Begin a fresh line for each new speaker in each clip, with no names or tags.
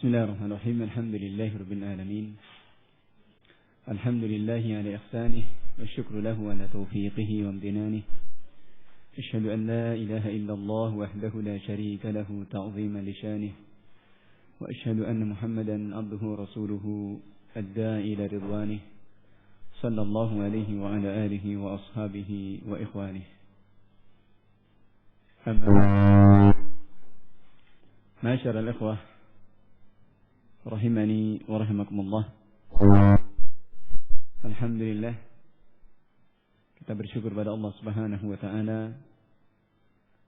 بسم الله الرحمن الرحيم. الحمد لله رب العالمين. الحمد لله على إحسانه والشكر له على توفيقه وامتنانه. أشهد أن لا إله إلا الله وحده لا شريك له تعظيما لشانه. وأشهد أن محمدا عبده ورسوله الداعي إلى رضوانه صلى الله عليه وعلى آله وأصحابه وإخوانه. أما معاشر الإخوة rahimani wa rahimakumullah. Alhamdulillah, kita bersyukur pada Allah Subhanahu wa taala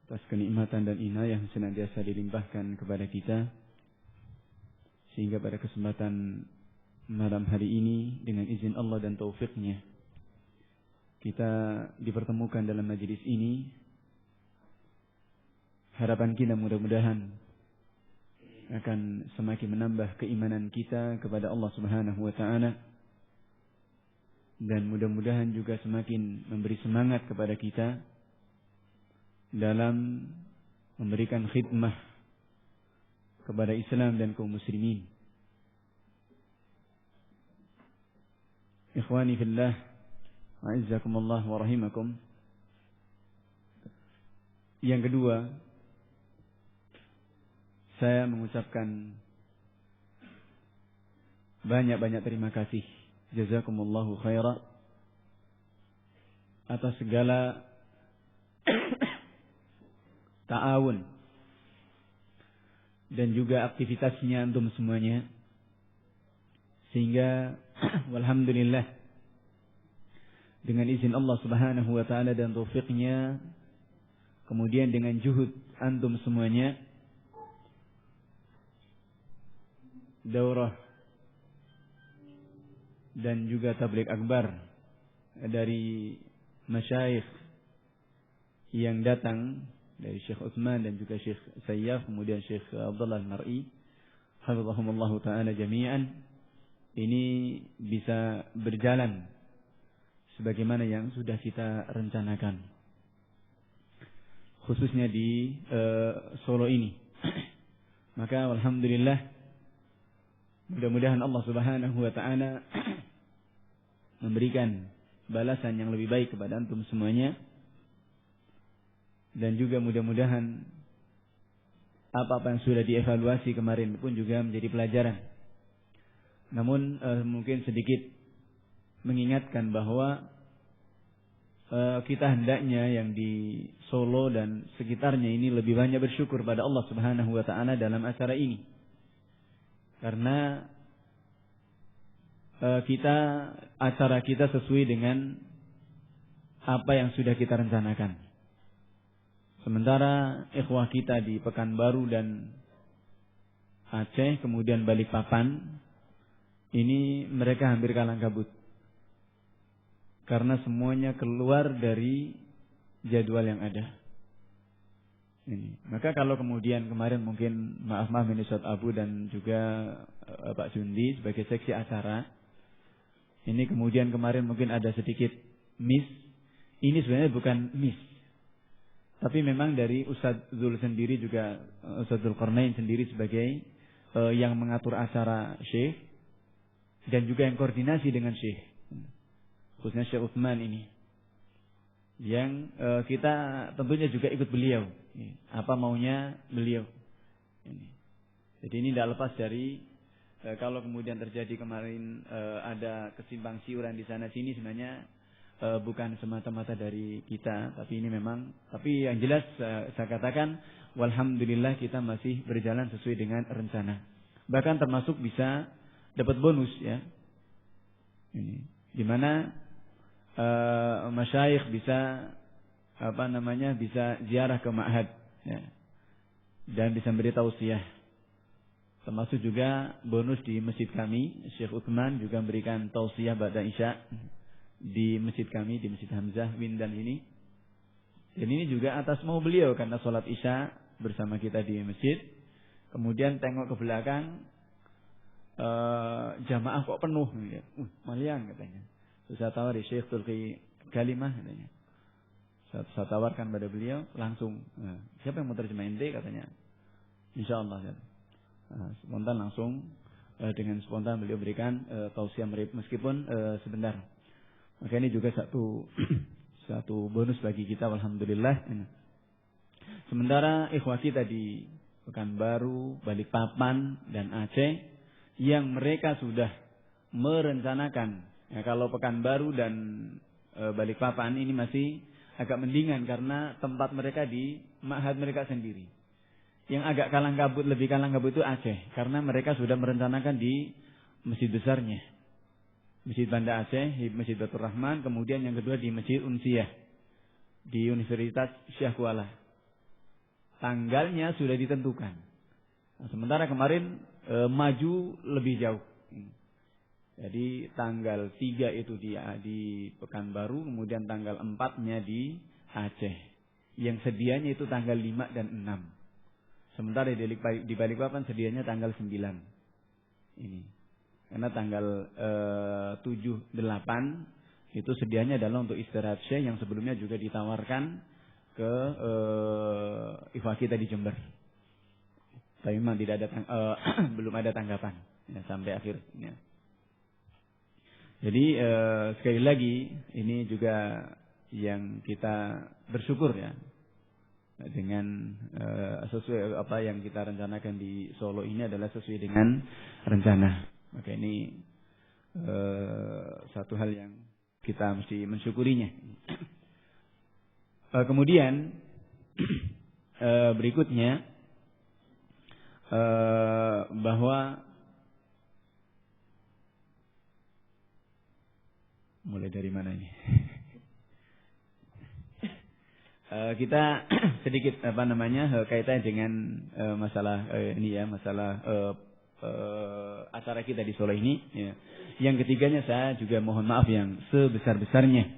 atas kenikmatan dan inayah yang senantiasa dilimpahkan kepada kita, sehingga pada kesempatan malam hari ini dengan izin Allah dan taufiknya kita dipertemukan dalam majelis ini. Harapan kita mudah-mudahan akan semakin menambah keimanan kita kepada Allah Subhanahu wa taala, dan mudah-mudahan juga semakin memberi semangat kepada kita dalam memberikan khidmah kepada Islam dan kaum muslimin. Ikhwani fillah, a'izzakumullah wa rahimakum. Yang kedua, saya mengucapkan banyak-banyak terima kasih, jazakumullahu khaira, atas segala ta'awun dan juga aktivitasnya antum semuanya, sehingga walhamdulillah dengan izin Allah Subhanahu wa taala dan taufiknya, kemudian dengan juhud antum semuanya, daurah dan juga tabligh akbar dari masyayikh yang datang dari Syekh Utsman dan juga Syekh Sayyaf, kemudian Syekh Abdullah Al-Mar'i, hafizahumullah taala jami'an, ini bisa berjalan sebagaimana yang sudah kita rencanakan, khususnya di Solo ini. Maka alhamdulillah, mudah-mudahan Allah Subhanahu wa taala memberikan balasan yang lebih baik kepada antum semuanya, dan juga mudah-mudahan apa-apa yang sudah dievaluasi kemarin pun juga menjadi pelajaran. Namun mungkin sedikit mengingatkan bahwa kita hendaknya yang di Solo dan sekitarnya ini lebih banyak bersyukur pada Allah Subhanahu wa taala dalam acara ini. Karena acara kita sesuai dengan apa yang sudah kita rencanakan. Sementara ikhwah kita di Pekanbaru dan Aceh, kemudian Balikpapan, ini mereka hampir kalang kabut. Karena semuanya keluar dari jadwal yang ada. Ini. Maka kalau kemudian kemarin mungkin maaf ini Ustaz Abu dan juga Pak Jundi sebagai seksi acara, ini kemudian kemarin mungkin ada sedikit miss. Ini sebenarnya bukan miss, tapi memang dari Ustaz Zul sendiri, juga Ustaz Zulkarnain sendiri sebagai yang mengatur acara Syekh dan juga yang koordinasi dengan Syekh, khususnya Syekh Utsman ini, yang kita tentunya juga ikut beliau, apa maunya beliau. Jadi ini tidak lepas dari kalau kemudian terjadi kemarin ada kesimpang siuran di sana sini, sebenarnya bukan semata-mata dari kita, tapi ini memang, tapi yang jelas saya katakan walhamdulillah kita masih berjalan sesuai dengan rencana. Bahkan termasuk bisa dapat bonus ya. Ini di mana masyayikh bisa bisa ziarah ke ma'had ya, dan bisa beri tausiah. Termasuk juga bonus di masjid kami, Syekh Utsman juga memberikan tausiah ba'da isya di masjid kami, di Masjid Hamzah Windan ini. Dan ini juga atas mau beliau, karena sholat isya bersama kita di masjid, kemudian tengok ke belakang, jamaah kok penuh ya. Maliang katanya. Saya tawari Syekh Tulki kalimah katanya. Saya tawarkan pada beliau langsung. Siapa yang mau terjemah ente katanya? Insyaallah. Spontan langsung dengan spontan beliau berikan tausiah meskipun sebentar. Maka ini juga satu bonus bagi kita, alhamdulillah. Sementara ikhwah kita di Pekanbaru, Balikpapan dan Aceh yang mereka sudah merencanakan, ya, kalau Pekanbaru dan Balikpapan ini masih agak mendingan karena tempat mereka di ma'had mereka sendiri. Yang agak lebih kalang kabut itu Aceh, karena mereka sudah merencanakan di masjid besarnya, Masjid Banda Aceh, Masjid Batur Rahman, kemudian yang kedua di Masjid Unsiyah di Universitas Syekh Kuala. Tanggalnya sudah ditentukan. Nah, sementara kemarin maju lebih jauh. Jadi tanggal 3 itu di Pekanbaru, kemudian tanggal 4-nya di Aceh. Yang sedianya itu tanggal 5 dan 6. Sementara di Balikpapan sedianya tanggal 9. Ini. Karena tanggal 7, 8 itu sedianya adalah untuk istirahat Syekh yang sebelumnya juga ditawarkan ke ikhwah kita di Jember. Tapi memang tidak ada belum ada tanggapan ya, sampai akhirnya. Jadi sekali lagi ini juga yang kita bersyukur ya dengan sesuai apa yang kita rencanakan di Solo ini adalah sesuai dengan rencana. Maka ini satu hal yang kita mesti mensyukurinya. Kemudian berikutnya bahwa mulai dari mana ini? Kita sedikit kaitannya dengan masalah ini ya, masalah acara kita di Solo ini. Ya. Yang ketiganya saya juga mohon maaf yang sebesar-besarnya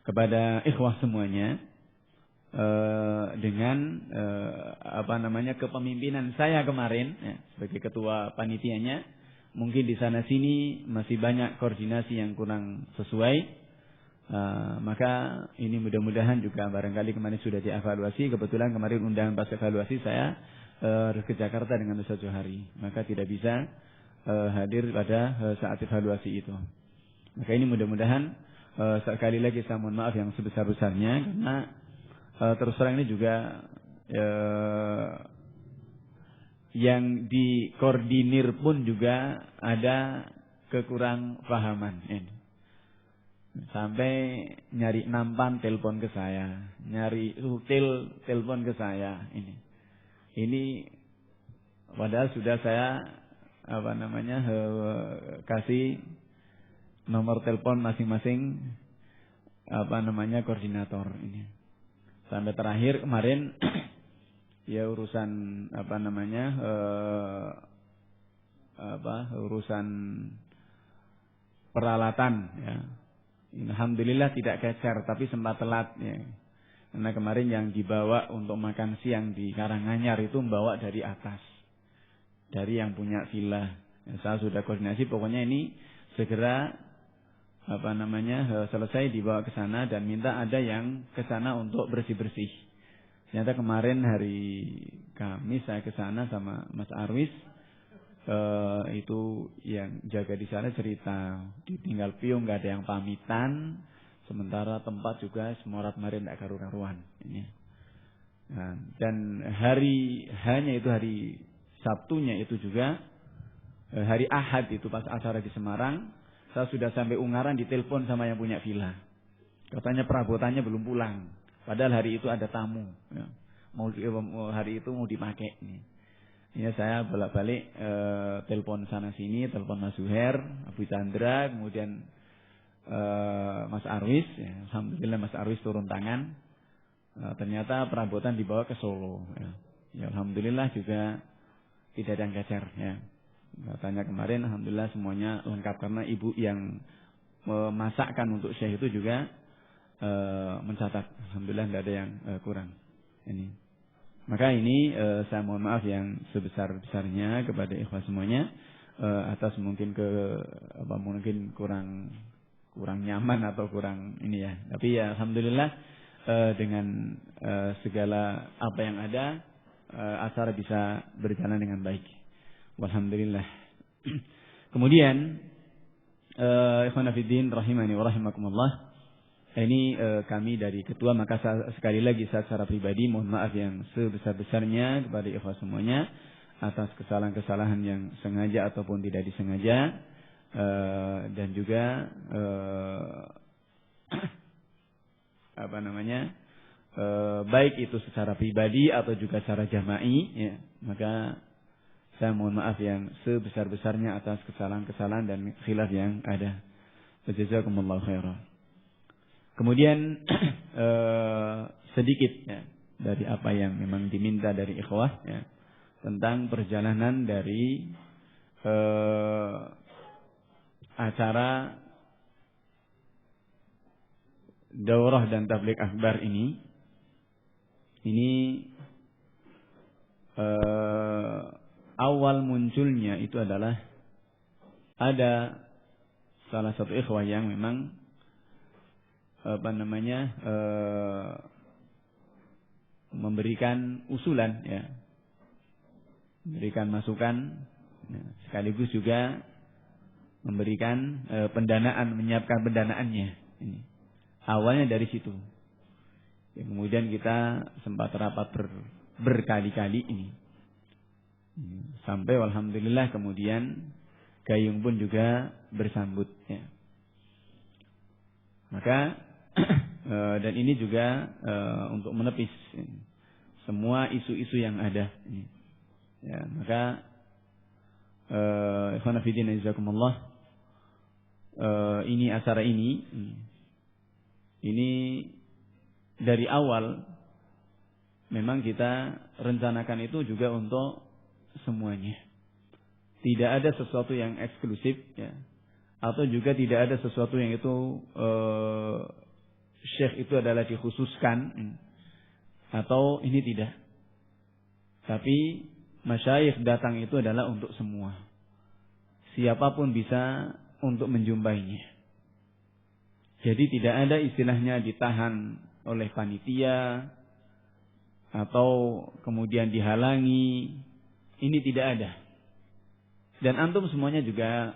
kepada ikhwah semuanya. Dengan kepemimpinan saya kemarin ya, sebagai ketua panitianya, mungkin di sana sini masih banyak koordinasi yang kurang sesuai, maka ini mudah-mudahan juga barangkali kemarin sudah dievaluasi. Kebetulan kemarin undangan pas evaluasi saya harus ke Jakarta dengan Ustaz Johari, maka tidak bisa hadir pada saat evaluasi itu. Maka ini mudah-mudahan sekali lagi saya mohon maaf yang sebesar-besarnya karena terus terang ini juga yang dikoordinir pun juga ada kekurang pahaman ini. Sampai nyari nampan telepon ke saya, nyari rutil telepon ke saya ini. Ini padahal sudah saya kasih nomor telepon masing-masing koordinator ini. Sampai terakhir kemarin ya urusan urusan peralatan ya. Alhamdulillah tidak kecer tapi sempat telat ya. Karena kemarin yang dibawa untuk makan siang di Karanganyar itu membawa dari atas. Dari yang punya villa. Ya, saya sudah koordinasi pokoknya ini segera selesai dibawa ke sana dan minta ada yang ke sana untuk bersih-bersih. Ternyata kemarin hari Kamis saya ke sana sama Mas Arwis, itu yang jaga di sana cerita ditinggal piung, nggak ada yang pamitan, sementara tempat juga semorat kemarin tidak karu-karuan. Ini. Nah, dan hanya itu hari Sabtunya itu juga hari Ahad itu pas acara di Semarang. Saya sudah sampai Ungaran ditelepon sama yang punya villa. Katanya perabotannya belum pulang. Padahal hari itu ada tamu. Ya. Hari itu mau dipakai. Ya, saya bolak-balik telepon sana sini, telepon Mas Zuher, Abu Chandra, kemudian Mas Arwis. Ya. Alhamdulillah Mas Arwis turun tangan. Ternyata perabotan dibawa ke Solo. Ya. Ya, alhamdulillah juga tidak ada yang kecer. Ya. Katanya kemarin alhamdulillah semuanya lengkap karena ibu yang memasakkan untuk Syekh itu juga mencatat. Alhamdulillah tidak ada yang kurang. Ini. Maka ini saya mohon maaf yang sebesar-besarnya kepada ikhwah semuanya atas mungkin mungkin kurang nyaman atau kurang ini ya. Tapi ya alhamdulillah dengan segala apa yang ada acara bisa berjalan dengan baik. Walhamdulillah. Kemudian ikhwan fillah rahimani wa rahimakumullah. Ini kami dari ketua, maka sekali lagi saya secara pribadi mohon maaf yang sebesar-besarnya kepada ikhwan semuanya atas kesalahan-kesalahan yang sengaja ataupun tidak disengaja, dan juga baik itu secara pribadi atau juga secara jama'i, ya, maka saya mohon maaf yang sebesar-besarnya atas kesalahan-kesalahan dan khilaf yang ada. Jazakumullahu khairan. Kemudian sedikit ya dari apa yang memang diminta dari ikhwah, ya, tentang perjalanan dari acara daurah dan tabligh akbar ini. Awal munculnya itu adalah ada salah satu ikhwah yang memang memberikan usulan, ya, memberikan masukan, ya, sekaligus juga memberikan pendanaan, menyiapkan pendanaannya. Ini awalnya dari situ. Ya, kemudian kita sempat rapat berkali-kali ini. Sampai alhamdulillah kemudian gayung pun juga bersambut, ya. Maka dan ini juga untuk menepis semua isu-isu yang ada. Ya, maka ikhwan fillah jazakumullah, ini acara ini dari awal memang kita rencanakan itu juga untuk semuanya. Tidak ada sesuatu yang eksklusif, ya, atau juga tidak ada sesuatu yang itu syekh itu adalah dikhususkan, atau ini tidak. Tapi masyayikh datang itu adalah untuk semua. Siapapun bisa untuk menjumpainya. Jadi tidak ada istilahnya ditahan oleh panitia atau kemudian dihalangi. Ini tidak ada. Dan antum semuanya juga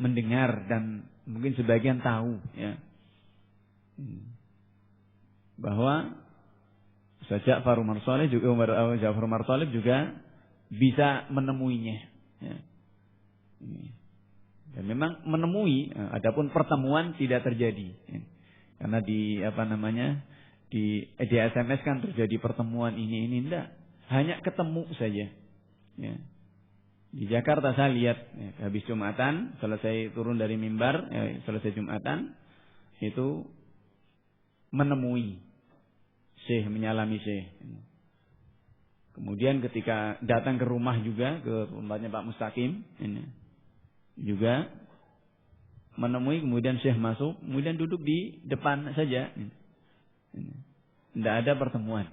mendengar dan mungkin sebagian tahu, ya, bahwa Ustaz Ja'far Umar Shalih juga bisa menemuinya, ya. Dan memang menemui, adapun pertemuan tidak terjadi, ya. Karena di SMS kan terjadi pertemuan ini enggak, hanya ketemu saja, ya. Di Jakarta saya lihat, ya, habis Jumatan, selesai turun dari mimbar, ya, selesai Jumatan, itu menemui Syekh, menyalami Syekh. Kemudian ketika datang ke rumah juga, ke tempatnya Pak Mustaqim, ini juga menemui, kemudian Syekh masuk, kemudian duduk di depan saja. Tidak ada pertemuan.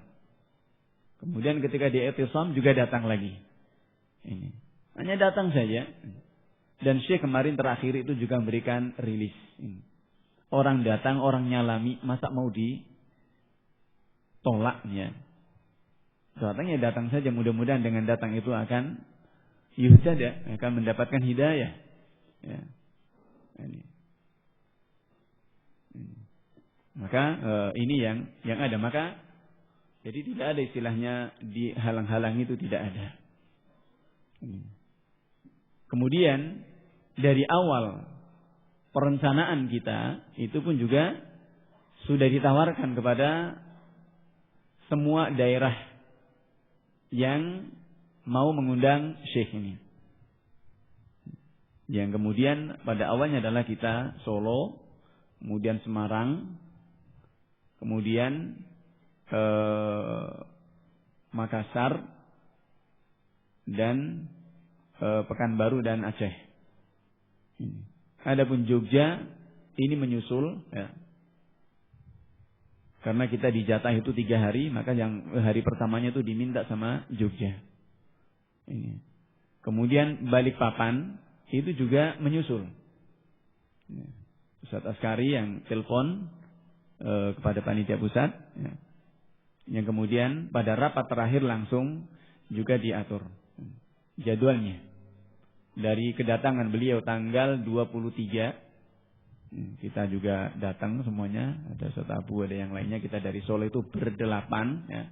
Kemudian ketika di I'tisam juga datang lagi. Ini hanya datang saja. Dan Syekh kemarin terakhir itu juga memberikan rilis. Orang datang, orang nyalami, masa mau ditolaknya? Datangnya datang saja, mudah-mudahan dengan datang itu akan yuhtada, akan mendapatkan hidayah. Ya. Maka ini yang ada. Maka jadi tidak ada istilahnya dihalang-halang, itu tidak ada. Kemudian dari awal perencanaan kita itu pun juga sudah ditawarkan kepada semua daerah yang mau mengundang Syekh ini. Yang kemudian pada awalnya adalah kita Solo, kemudian Semarang, kemudian Makassar, dan Pekanbaru dan Aceh. Adapun Jogja ini menyusul, ya. Karena kita dijatah itu 3 hari, maka yang hari pertamanya itu diminta sama Jogja. Ini. Kemudian Balikpapan itu juga menyusul. Ustaz Askari yang telepon kepada panitia pusat, ya. Yang kemudian pada rapat terakhir langsung juga diatur jadwalnya. dari kedatangan beliau tanggal 23. Kita juga datang semuanya, ada Ustaz Abu, ada yang lainnya. Kita dari Solo itu berdelapan ya,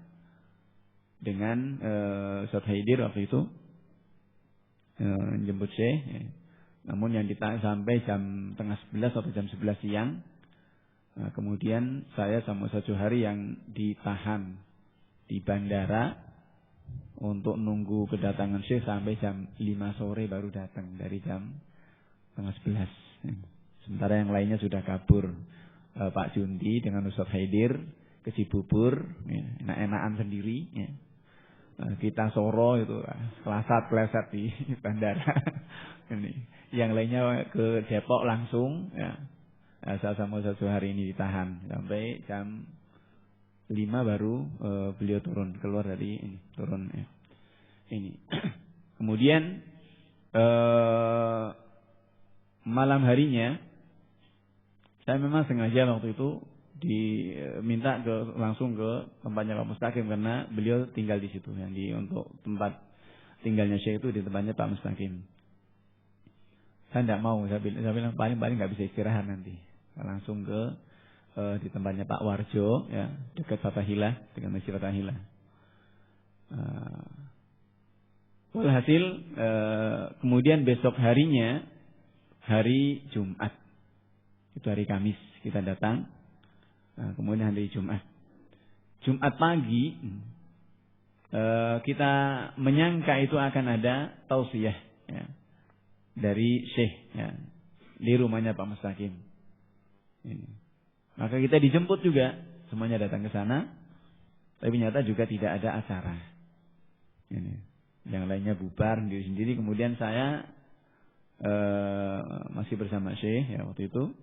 dengan Ustaz Haidir waktu itu jemput Syekh ya. Namun yang ditahan sampai jam tengah 11 atau jam 11 siang. Nah, kemudian saya sama Ustaz Johari yang ditahan di bandara untuk nunggu kedatangan Syekh sampai jam 5 sore baru datang, dari jam tengah 11. Sementara yang lainnya sudah kabur. Pak Jundi dengan Ustaz Haidir ke Cibubur, ya, enak-enakan sendiri. Ya. Kita soro itu kelasat di bandara. Ini. Yang lainnya ke Depok langsung. Ya. Saya sama Ustaz hari ini ditahan sampai jam 5 baru beliau keluar dari ini, turun. Ya. Ini. Kemudian malam harinya saya memang sengaja waktu itu diminta langsung ke tempatnya Pak Mustaqim karena beliau tinggal di situ, yang untuk tempat tinggalnya Syekh itu di tempatnya Pak Mustaqim. Saya tidak mau, saya bilang paling nggak bisa istirahat nanti, langsung ke di tempatnya Pak Warjo ya, dekat Fathahilah, dengan Masjid Fathahilah. Walhasil kemudian besok harinya hari Jumat. Itu hari Kamis kita datang. Kemudian hari Jumat pagi kita menyangka itu akan ada tausiyah ya, dari Syekh ya, di rumahnya Pak Mustaqim. Maka kita dijemput juga, semuanya datang ke sana. Tapi ternyata juga tidak ada acara. Yang lainnya bubar sendiri. Kemudian saya masih bersama Syekh ya waktu itu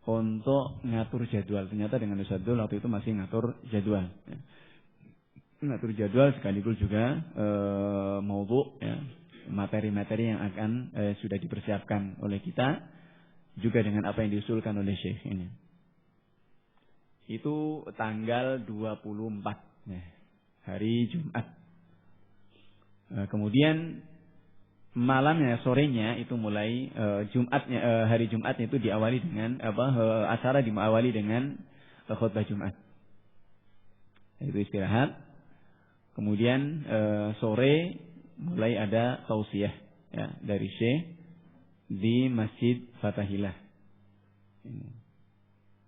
untuk ngatur jadwal. Ternyata dengan Ustaz Dul waktu itu masih ngatur jadwal. Ya. Ngatur jadwal sekaligus juga maudhu ya, materi-materi yang akan sudah dipersiapkan oleh kita, juga dengan apa yang diusulkan oleh Syekh ini. Itu tanggal 24 ya, hari Jumat. Kemudian malamnya, sorenya itu mulai hari Jumatnya itu diawali dengan acara diawali dengan khutbah Jumat. Itu istirahat. Kemudian sore mulai ada tausiyah ya, dari Syekh di Masjid Fathahilah.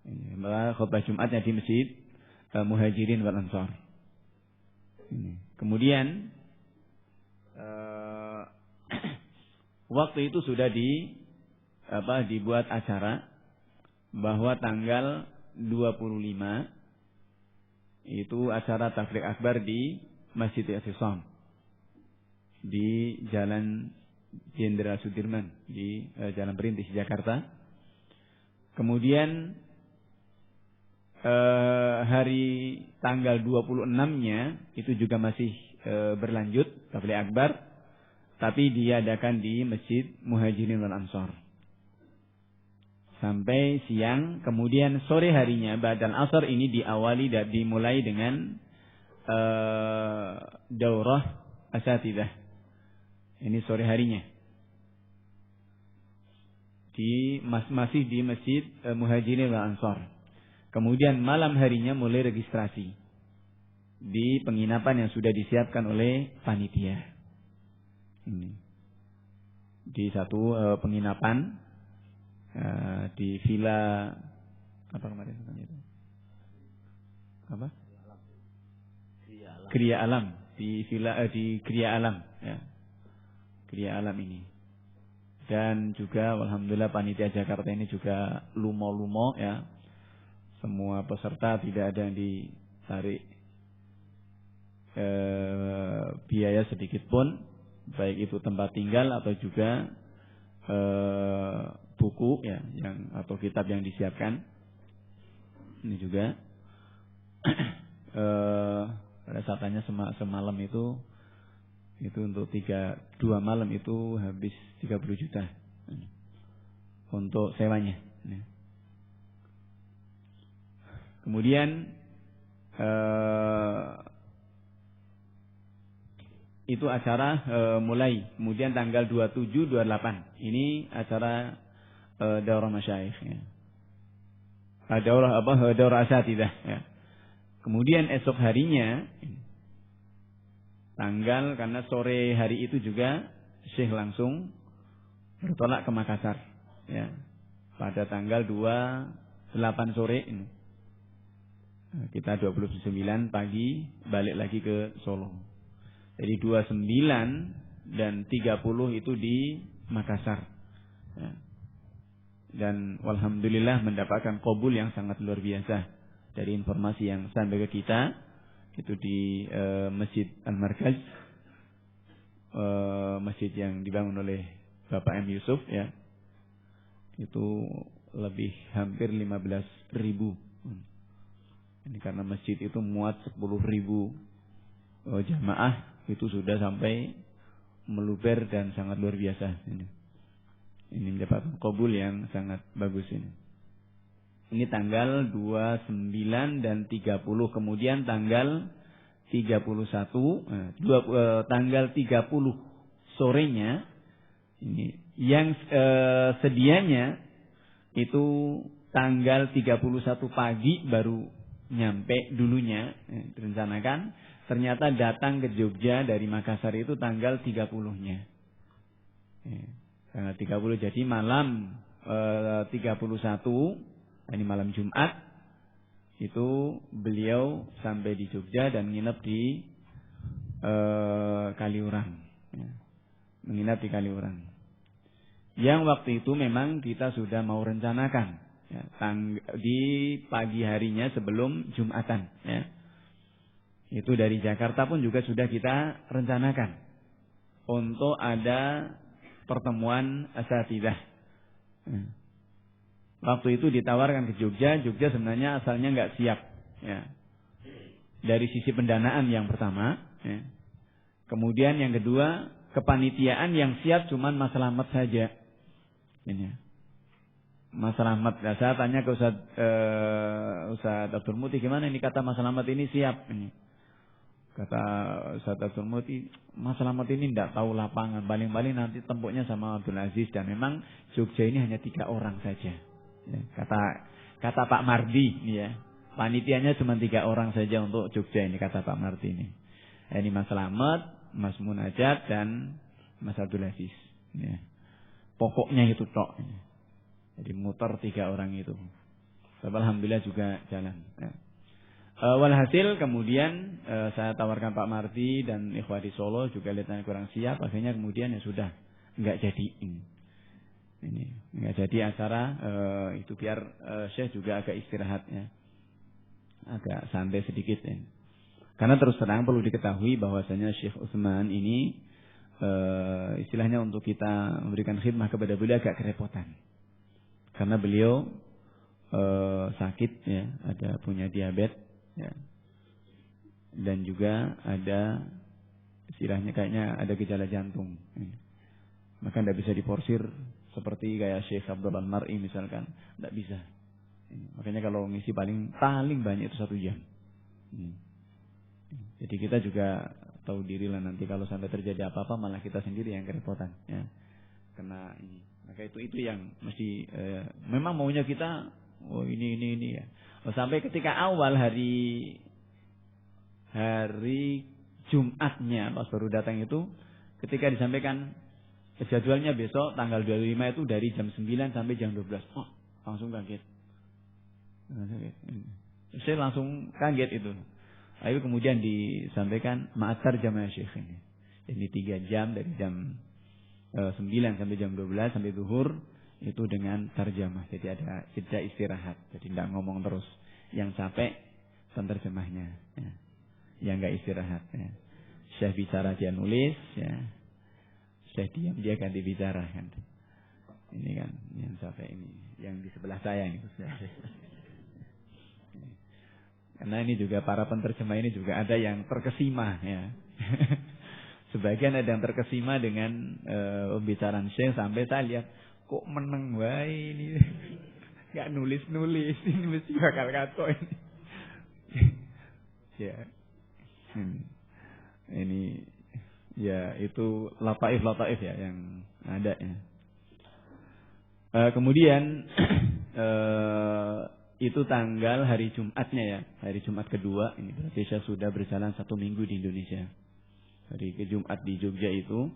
Ini khutbah Jumatnya di Masjid Muhajirin wal Ansar. Kemudian waktu itu sudah dibuat acara bahwa tanggal 25 itu acara Tabligh Akbar di Masjid Al-Islam di Jalan Jenderal Sudirman di Jalan Perintis Jakarta. Kemudian hari tanggal 26-nya itu juga masih berlanjut Tabligh Akbar, tapi diadakan di Masjid Muhajirin wal Ansar sampai siang. Kemudian sore harinya ba'dal asar ini dimulai dengan daurah asatidah. Ini sore harinya masih di Masjid Muhajirin wal Ansar. Kemudian malam harinya mulai registrasi di penginapan yang sudah disiapkan oleh panitia. Ini di satu penginapan di villa apa kemarin itu? Apa? Kriya Alam di villa di Kriya Alam ya. Kriya Alam ini. Dan juga alhamdulillah panitia Jakarta ini juga lumo-lumo ya. Semua peserta tidak ada yang ditarik biaya sedikit pun, baik itu tempat tinggal atau juga buku ya atau kitab yang disiapkan. Ini juga pada saatnya semalam itu untuk 2 malam itu habis 30 juta untuk sewanya. Kemudian itu acara mulai. Kemudian tanggal 27, 28 ini acara daurah masyayikh ya. Daurah asatidah ya. Kemudian esok harinya karena sore hari itu juga Syekh langsung bertolak ke Makassar ya. Pada tanggal 28 sore ini. Kita 29 pagi balik lagi ke Solo. Jadi 29 dan 30 itu di Makassar ya. Dan alhamdulillah mendapatkan qabul yang sangat luar biasa dari informasi yang sampai ke kita itu di Masjid Al-Markaz, masjid yang dibangun oleh Bapak M. Yusuf ya. Itu lebih hampir 15.000. Ini karena masjid itu muat 10.000 jamaah, itu sudah sampai meluber dan sangat luar biasa ini mendapat qabul yang sangat bagus ini. Ini tanggal 29 dan 30, kemudian tanggal 31, tanggal 30 sorenya ini yang sedianya itu tanggal 31 pagi baru nyampe dulunya direncanakan, ternyata datang ke Jogja dari Makassar itu tanggal 30-nya. Tanggal 30, jadi malam 31, ini malam Jumat, itu beliau sampai di Jogja dan nginep di Kaliurang. Menginap di Kaliurang. Yang waktu itu memang kita sudah mau rencanakan ya, di pagi harinya sebelum Jumatan ya. Itu dari Jakarta pun juga sudah kita rencanakan untuk ada pertemuan asatidah. Waktu itu ditawarkan ke Jogja sebenarnya asalnya nggak siap ya. Dari sisi pendanaan yang pertama ya. Kemudian yang kedua, kepanitiaan yang siap cuman Mas Slamet saja. Ini. Mas Slamet, saya tanya ke Ustaz Abdul Muti, gimana ini kata Mas Slamet ini siap ini. Kata Ustaz Abdul Muti, Mas Slamet ini tidak tahu lapangan, paling-paling nanti tempuknya sama Abdul Aziz, dan memang Jogja ini hanya 3 orang saja. Ya, kata Pak Mardi nih ya. Panitianya cuma 3 orang saja untuk Jogja ini, kata Pak Mardi ini. Ini Mas Slamet, Mas Munajat dan Mas Abdul Aziz. Ya. Pokoknya itu tok. Jadi muter 3 orang itu. Tapi alhamdulillah juga jalan. Ya. Walhasil kemudian saya tawarkan Pak Mardi dan Ikhwati Solo juga lihatnya kurang siap. Akhirnya kemudian ya sudah nggak jadi ini nggak jadi acara itu biar Syekh juga agak istirahat ya, agak santai sedikit ya. Karena terus terang perlu diketahui bahwasanya Syekh Utsman ini istilahnya untuk kita memberikan khidmah kepada beliau agak kerepotan. Karena beliau sakit ya, ada punya diabetes ya. Dan juga ada istilahnya kayaknya ada gejala jantung. Maka tidak bisa diporsir seperti kayak Syekh Abdul Mar'i misalkan, tidak bisa. Makanya kalau ngisi paling banyak itu 1 jam. Jadi kita juga tahu diri lah, nanti kalau sampai terjadi apa-apa malah kita sendiri yang kerepotan ya. Kena ini. Maka itu yang mesti memang maunya kita ini ya. Sampai ketika awal hari Jumatnya pas baru datang itu, ketika disampaikan jadwalnya besok tanggal 25 itu dari jam 9 sampai jam 12. Oh, langsung kaget. Saya langsung kaget itu. Lalu kemudian disampaikan ma'atar jamaah Syekh ini. Jadi 3 jam dari jam 9 sampai jam 12 sampai zuhur itu dengan tarjamah. Jadi ada jeda istirahat. Jadi tidak ngomong terus. Yang capek penterjemahnya. Ya. Yang enggak istirahat. Ya. Syekh bicara dia nulis. Ya. Syekh diam dia ganti bicara kan. Ini kan yang capek ini. Yang di sebelah saya ini. Karena ini juga para penterjemah ini juga ada yang terkesima ya. Sebagian ada yang terkesima dengan pembicaraan Syekh sampai saya lihat kok meneng wae ini. Enggak nulis-nulis, ini mesti bakal kato ini. Ya. Ini Ya, itu lataif ya yang ada ya. Kemudian itu tanggal hari Jumatnya ya, hari Jumat kedua. Ini berarti saya sudah berjalan 1 minggu di Indonesia. Hari ke Jumat di Jogja itu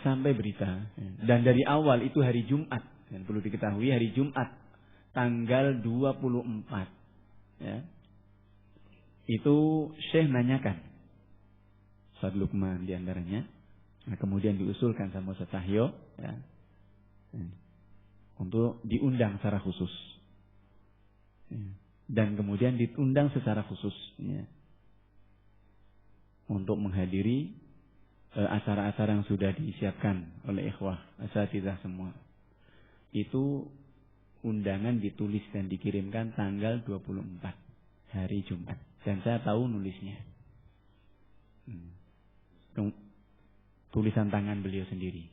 sampai berita. Dan dari awal itu hari Jumat. Dan perlu diketahui hari Jumat tanggal 24. Ya. Itu Syekh nanyakan. Ustaz Lukman diantaranya. Nah, kemudian diusulkan sama Ustaz Cahyo. Ya. Untuk diundang secara khusus. Dan kemudian diundang secara khusus. Ya. Untuk menghadiri acara-acara yang sudah disiapkan oleh ikhwah asatidzah semua. Itu undangan ditulis dan dikirimkan tanggal 24 hari Jumat. Dan saya tahu nulisnya. Tulisan tangan beliau sendiri.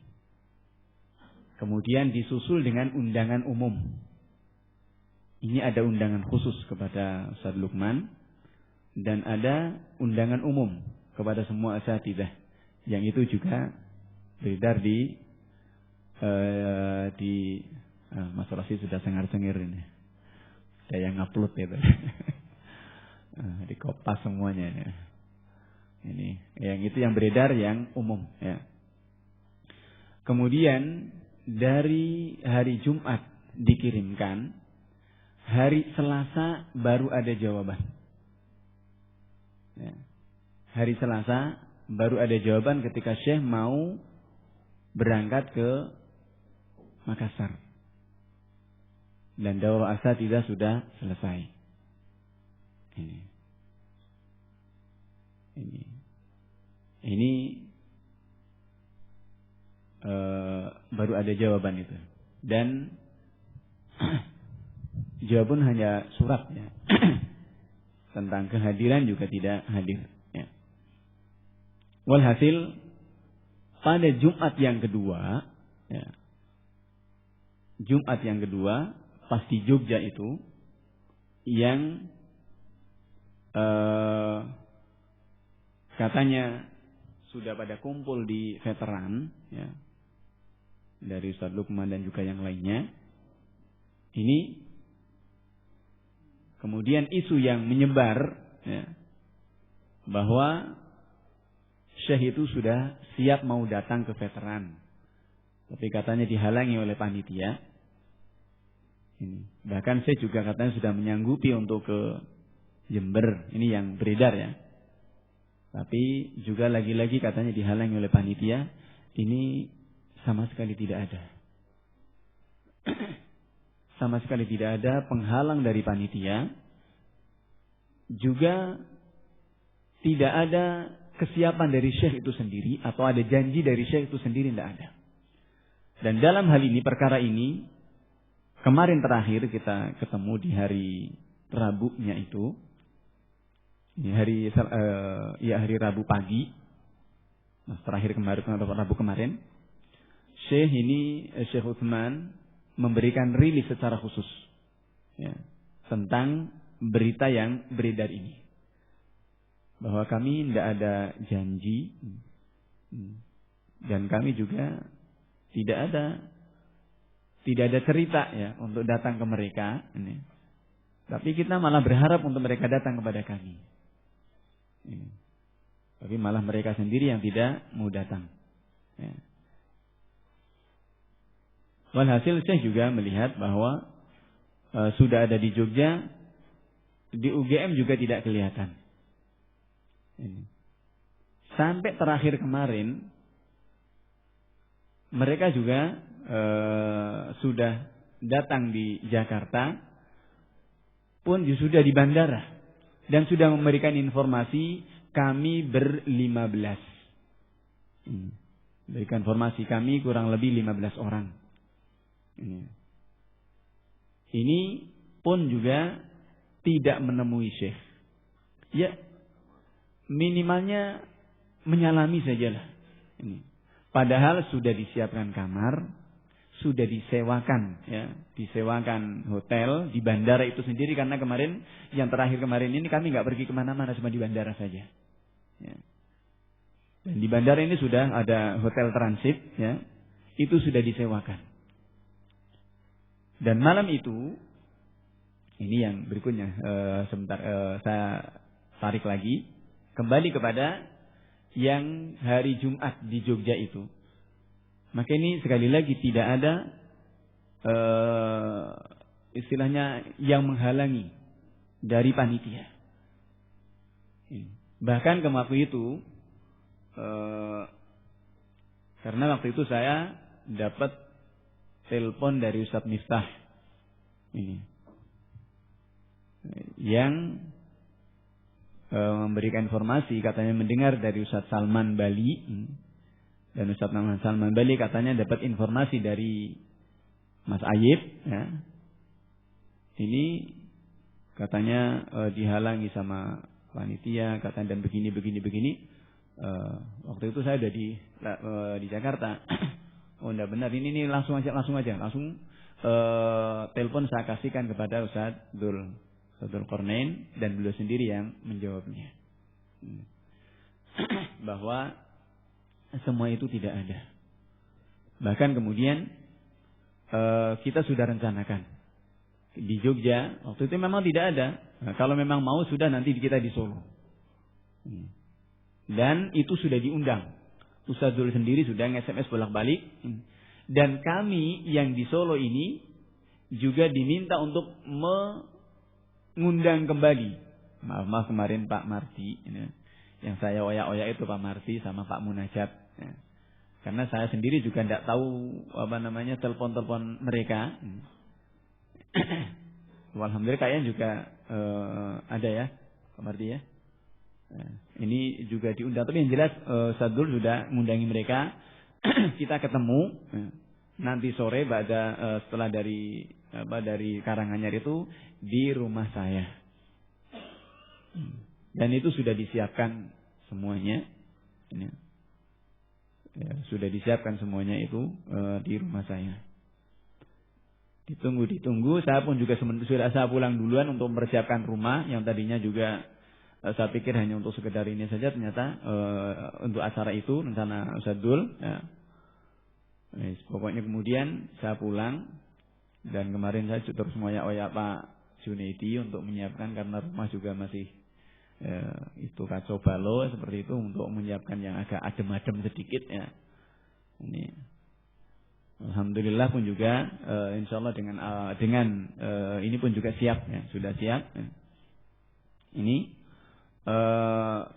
Kemudian disusul dengan undangan umum. Ini ada undangan khusus kepada Ustaz Lukman. Dan ada undangan umum kepada semua asatidzah. Yang itu juga beredar di Mas Rosi sudah cengar-cengir ini. Ada yang upload itu. Di kopas semuanya ya. Ini yang itu yang beredar yang umum ya. Kemudian dari hari Jumat dikirimkan, hari Selasa baru ada jawaban. Ya. Hari Selasa baru ada jawaban ketika Syekh mau berangkat ke Makassar. Dan daurah asatidzah sudah selesai. Ini baru ada jawaban itu. Dan jawaban hanya suratnya. Tentang kehadiran juga tidak hadir. Ya. Walhasil pada Jumat yang kedua, ya, Jumat yang kedua pas di Jogja itu yang katanya sudah pada kumpul di veteran, ya, dari Ustaz Lukman dan juga yang lainnya. Ini kemudian isu yang menyebar, ya, bahwa Syekh itu sudah siap mau datang ke veteran, tapi katanya dihalangi oleh panitia. Bahkan saya juga katanya sudah menyanggupi untuk ke Jember. Ini yang beredar ya. Tapi juga lagi-lagi katanya dihalangi oleh panitia. Ini sama sekali tidak ada. Sama sekali tidak ada penghalang dari panitia. Juga tidak ada kesiapan dari Syekh itu sendiri. Atau ada janji dari Syekh itu sendiri, tidak ada. Dan dalam hal ini, perkara ini, kemarin terakhir kita ketemu di hari Rabunya itu. Hari Rabu pagi. Nah, terakhir kemarin atau Rabu kemarin. Syekh Utsman memberikan rilis secara khusus, ya, tentang berita yang beredar ini. Bahwa kami tidak ada janji. Dan kami juga tidak ada cerita ya untuk datang ke mereka. Ini. Tapi kita malah berharap untuk mereka datang kepada kami. Ini. Tapi malah mereka sendiri yang tidak mau datang. Ya. Walhasil saya juga melihat bahwa sudah ada di Jogja, di UGM juga tidak kelihatan. Ini. Sampai terakhir kemarin, mereka juga sudah datang di Jakarta, pun sudah di bandara dan sudah memberikan informasi kami ber-15. Berikan informasi kami kurang lebih 15 orang. Ini pun juga tidak menemui Syekh. Ya, minimalnya menyalami sajalah. Padahal sudah disiapkan kamar, sudah disewakan, ya, disewakan hotel di bandara itu sendiri, karena kemarin, yang terakhir kemarin ini kami nggak pergi kemana-mana, cuma di bandara saja. Ya. Dan di bandara ini sudah ada hotel transit, ya, itu sudah disewakan. Dan malam itu, ini yang berikutnya, sebentar saya tarik lagi, kembali kepada yang hari Jumat di Jogja itu. Maka ini sekali lagi tidak ada istilahnya yang menghalangi dari panitia. Bahkan ke waktu itu, karena waktu itu saya dapat telepon dari Ustadz Miftah ini, yang memberikan informasi, katanya mendengar dari Ustadz Salman Bali, dan Ustadz Salman Bali katanya dapat informasi dari Mas Ayib, ya. Ini katanya dihalangi sama panitia, katanya, dan begini. Waktu itu saya ada di Jakarta. Oh, enggak benar, ini langsung aja, telepon saya kasihkan kepada Ustadz Dul Kornain, dan beliau sendiri yang menjawabnya. Bahwa semua itu tidak ada. Bahkan kemudian kita sudah rencanakan di Jogja, waktu itu memang tidak ada. Nah, kalau memang mau sudah nanti kita di Solo. Dan itu sudah diundang. Ustadz Dul sendiri sudah nge-SMS bolak-balik. Dan kami yang di Solo ini juga diminta untuk mengundang kembali. Maaf kemarin Pak Marti, yang saya oyak-oyak itu Pak Marti sama Pak Munajat. Karena saya sendiri juga tidak tahu telepon-telepon mereka. Alhamdulillah kayaknya juga ada ya Pak Marti ya. Ini juga diundang, tapi yang jelas Sadul sudah mengundangi mereka. Kita ketemu nanti sore setelah dari Karanganyar itu di rumah saya. Dan itu sudah disiapkan semuanya. Ya, sudah disiapkan semuanya itu di rumah saya. Ditunggu, saya pun juga sudah saya pulang duluan untuk mempersiapkan rumah yang tadinya juga saya pikir hanya untuk sekedar ini saja, ternyata untuk acara itu rencana Ustadz Dul. Ya. Pokoknya kemudian saya pulang, dan kemarin saya terus ngoyak-oyak Pak Junaidi untuk menyiapkan, karena rumah juga masih itu kacau balau seperti itu, untuk menyiapkan yang agak adem-adem sedikit ya. Ini alhamdulillah pun juga insyaallah dengan ini pun juga siap ya, sudah siap ya. Ini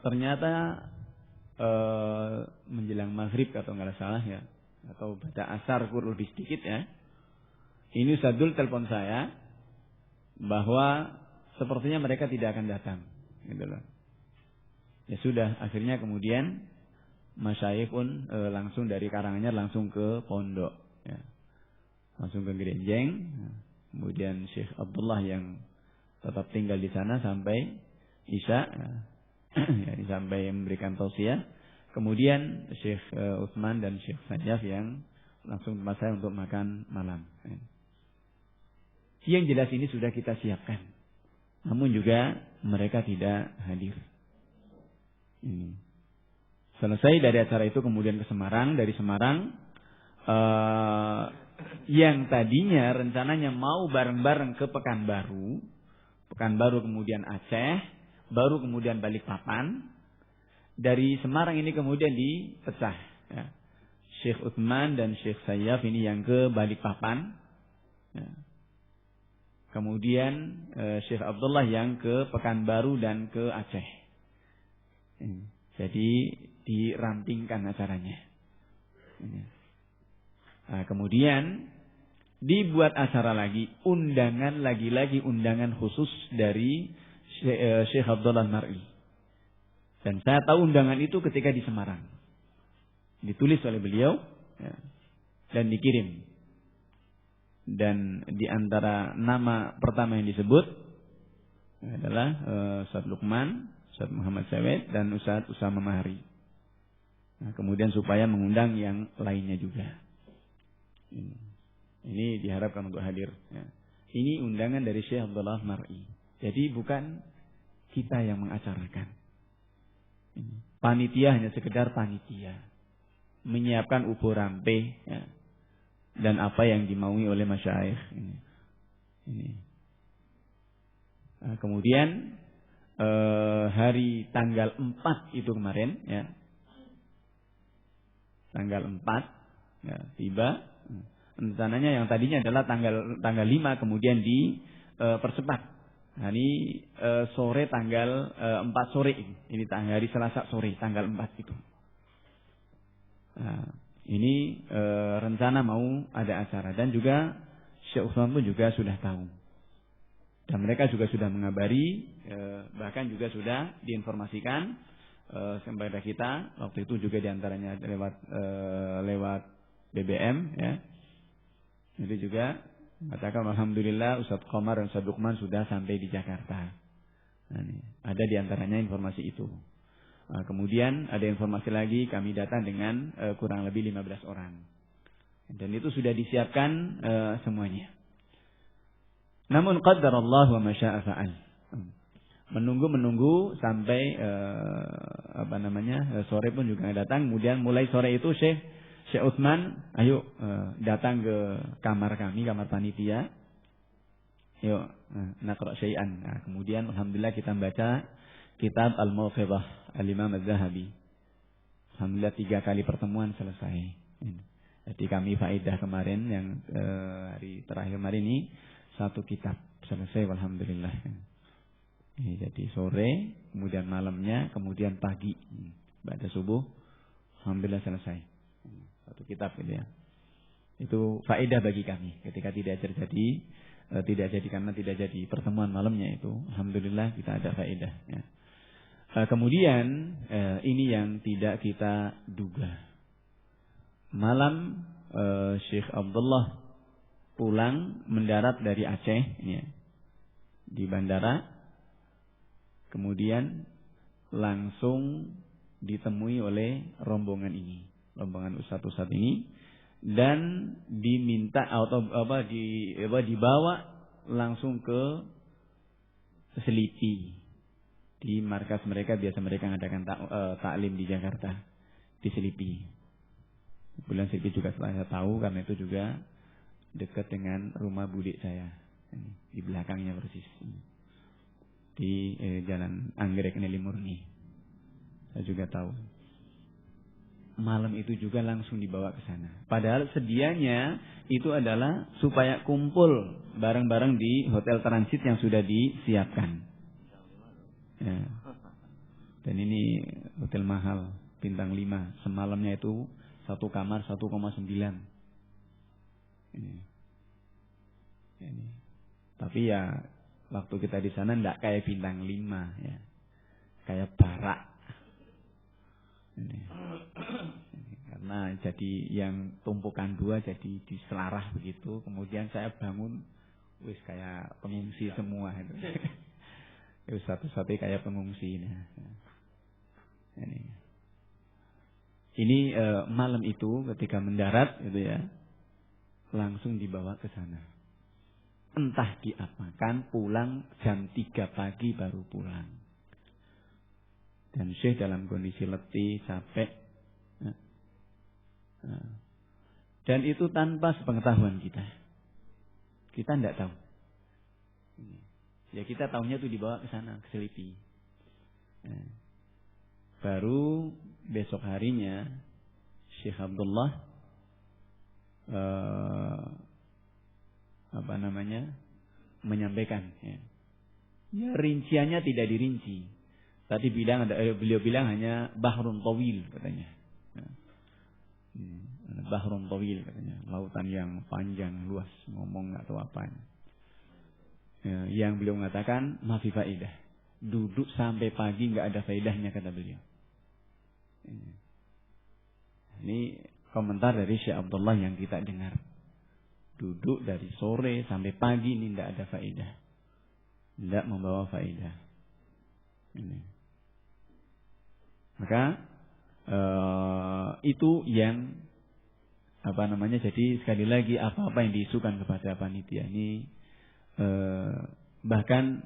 ternyata menjelang maghrib atau nggak salah ya, atau pada asar kurang lebih sedikit ya, ini Sadul telepon saya bahwa sepertinya mereka tidak akan datang gitu loh. Ya sudah, akhirnya kemudian masyayikh pun langsung dari Karanganyar langsung ke pondok ya. Langsung ke Gerenjeng. Kemudian Syekh Abdullah yang tetap tinggal di sana sampai Isya ya, sampai memberikan tausiah. Kemudian Syekh Utsman dan Syekh Sajaf yang langsung tempat saya untuk makan malam ya. Yang jelas ini sudah kita siapkan, namun juga mereka tidak hadir. Selesai dari acara itu kemudian ke Semarang. Dari Semarang yang tadinya rencananya mau bareng-bareng ke Pekanbaru kemudian Aceh, baru kemudian Balikpapan. Dari Semarang ini kemudian dipecah ya. Syekh Utsman dan Syekh Sayyaf ini yang ke Balikpapan ya. Kemudian Syekh Abdullah yang ke Pekanbaru dan ke Aceh. Jadi dirampingkan acaranya. Nah, kemudian dibuat acara lagi, lagi-lagi undangan khusus dari Syekh Abdullah Mar'i. Dan saya tahu undangan itu ketika di Semarang. Ditulis oleh beliau ya, dan dikirim. Dan di antara nama pertama yang disebut adalah Ustadz Lukman, Ustadz Muhammad Sawed, dan Ustadz Usama Mahari. Nah, kemudian supaya mengundang yang lainnya juga. Ini diharapkan untuk hadir. Ya. Ini undangan dari Syekh Abdullah Mar'i. Jadi bukan kita yang mengacarakan. panitia hanya sekedar panitia, menyiapkan ubur rampe, ya, dan apa yang dimaui oleh masyayikh ini. Nah, kemudian hari tanggal 4 itu kemarin, ya, tanggal 4 ya, tiba. Rencananya yang tadinya adalah tanggal 5 kemudian dipercepat. Nah, ini sore tanggal 4 sore ini hari Selasa sore tanggal 4 itu. Nah, ini rencana mau ada acara dan juga Syekh Utsman pun juga sudah tahu. Dan mereka juga sudah mengabari, bahkan juga sudah diinformasikan kepada kita waktu itu juga diantaranya lewat BBM, ya. Itu juga katakan alhamdulillah Ustadz Qomar dan Ustadz Lukman sudah sampai di Jakarta. Nah, ini, ada diantaranya informasi itu. Nah, kemudian ada informasi lagi kami datang dengan kurang lebih 15 orang. Dan itu sudah disiapkan semuanya. Namun qaddarallah wa masya'a fa'al. Menunggu sampai sore pun juga datang. Kemudian mulai sore itu Syekh Utsman, ayo datang ke kamar kami, kamar panitia. Yuk, naqra syai'an. Nah, kemudian alhamdulillah kita membaca kitab Al-Mawqidhah Al-Imam Az-Zahabi. Alhamdulillah 3 kali pertemuan selesai. Jadi kami faedah kemarin yang hari terakhir kemarin ini 1 kitab selesai alhamdulillah. Jadi sore, kemudian malamnya, kemudian pagi, pada subuh, alhamdulillah selesai. 1 kitab gitu ya. Itu faedah bagi kami ketika tidak jadi karena tidak jadi pertemuan malamnya itu. Alhamdulillah kita ada faedah. Ya. Kemudian ini yang tidak kita duga. Malam Syekh Abdullah pulang mendarat dari Aceh ya, di bandara. Kemudian langsung ditemui oleh rombongan ini. Rombongan ustadz-ustadz ini dan diminta atau dibawa langsung ke Selipi di markas mereka, biasa mereka mengadakan taklim di Jakarta di Selipi. Kemudian Selipi juga saya tahu karena itu juga dekat dengan rumah budik saya, di belakangnya persis di Jalan Anggrek Neli Murni. Saya juga tahu. Malam itu juga langsung dibawa ke sana. Padahal sedianya itu adalah supaya kumpul bareng-bareng di hotel transit yang sudah disiapkan. Ya. Dan ini hotel mahal, bintang 5. Semalamnya itu 1 kamar 1,9. Ini. Tapi ya waktu kita di sana enggak kayak bintang 5 ya. Kayak barak. Ini. Karena jadi yang tumpukan 2 jadi diselarah begitu. Kemudian saya bangun, wis kayak pengungsi semua itu. Satu-satu kayak pengungsi ini. Ini malam itu ketika mendarat gitu ya, langsung dibawa ke sana. Entah diapakan, pulang jam 3 pagi baru pulang. Dan Syekh dalam kondisi letih, capek. Dan itu tanpa sepengetahuan kita. Kita tidak tahu. Ya kita tahunya itu dibawa ke sana, ke Selipi. Baru besok harinya Syekh Abdullah menyampaikan. Ya rinciannya tidak dirinci. Tadi beliau bilang hanya bahrun tawil katanya. Bahrun tawil katanya, lautan yang panjang luas, ngomong nggak tahu apa. Yang beliau mengatakan mafi faedah. Duduk sampai pagi nggak ada faedahnya kata beliau. Ini komentar dari Syekh Abdullah yang kita dengar. Duduk dari sore sampai pagi ini tidak ada faedah, tidak membawa faedah. Maka itu yang jadi sekali lagi apa-apa yang diisukan kepada panitia ini bahkan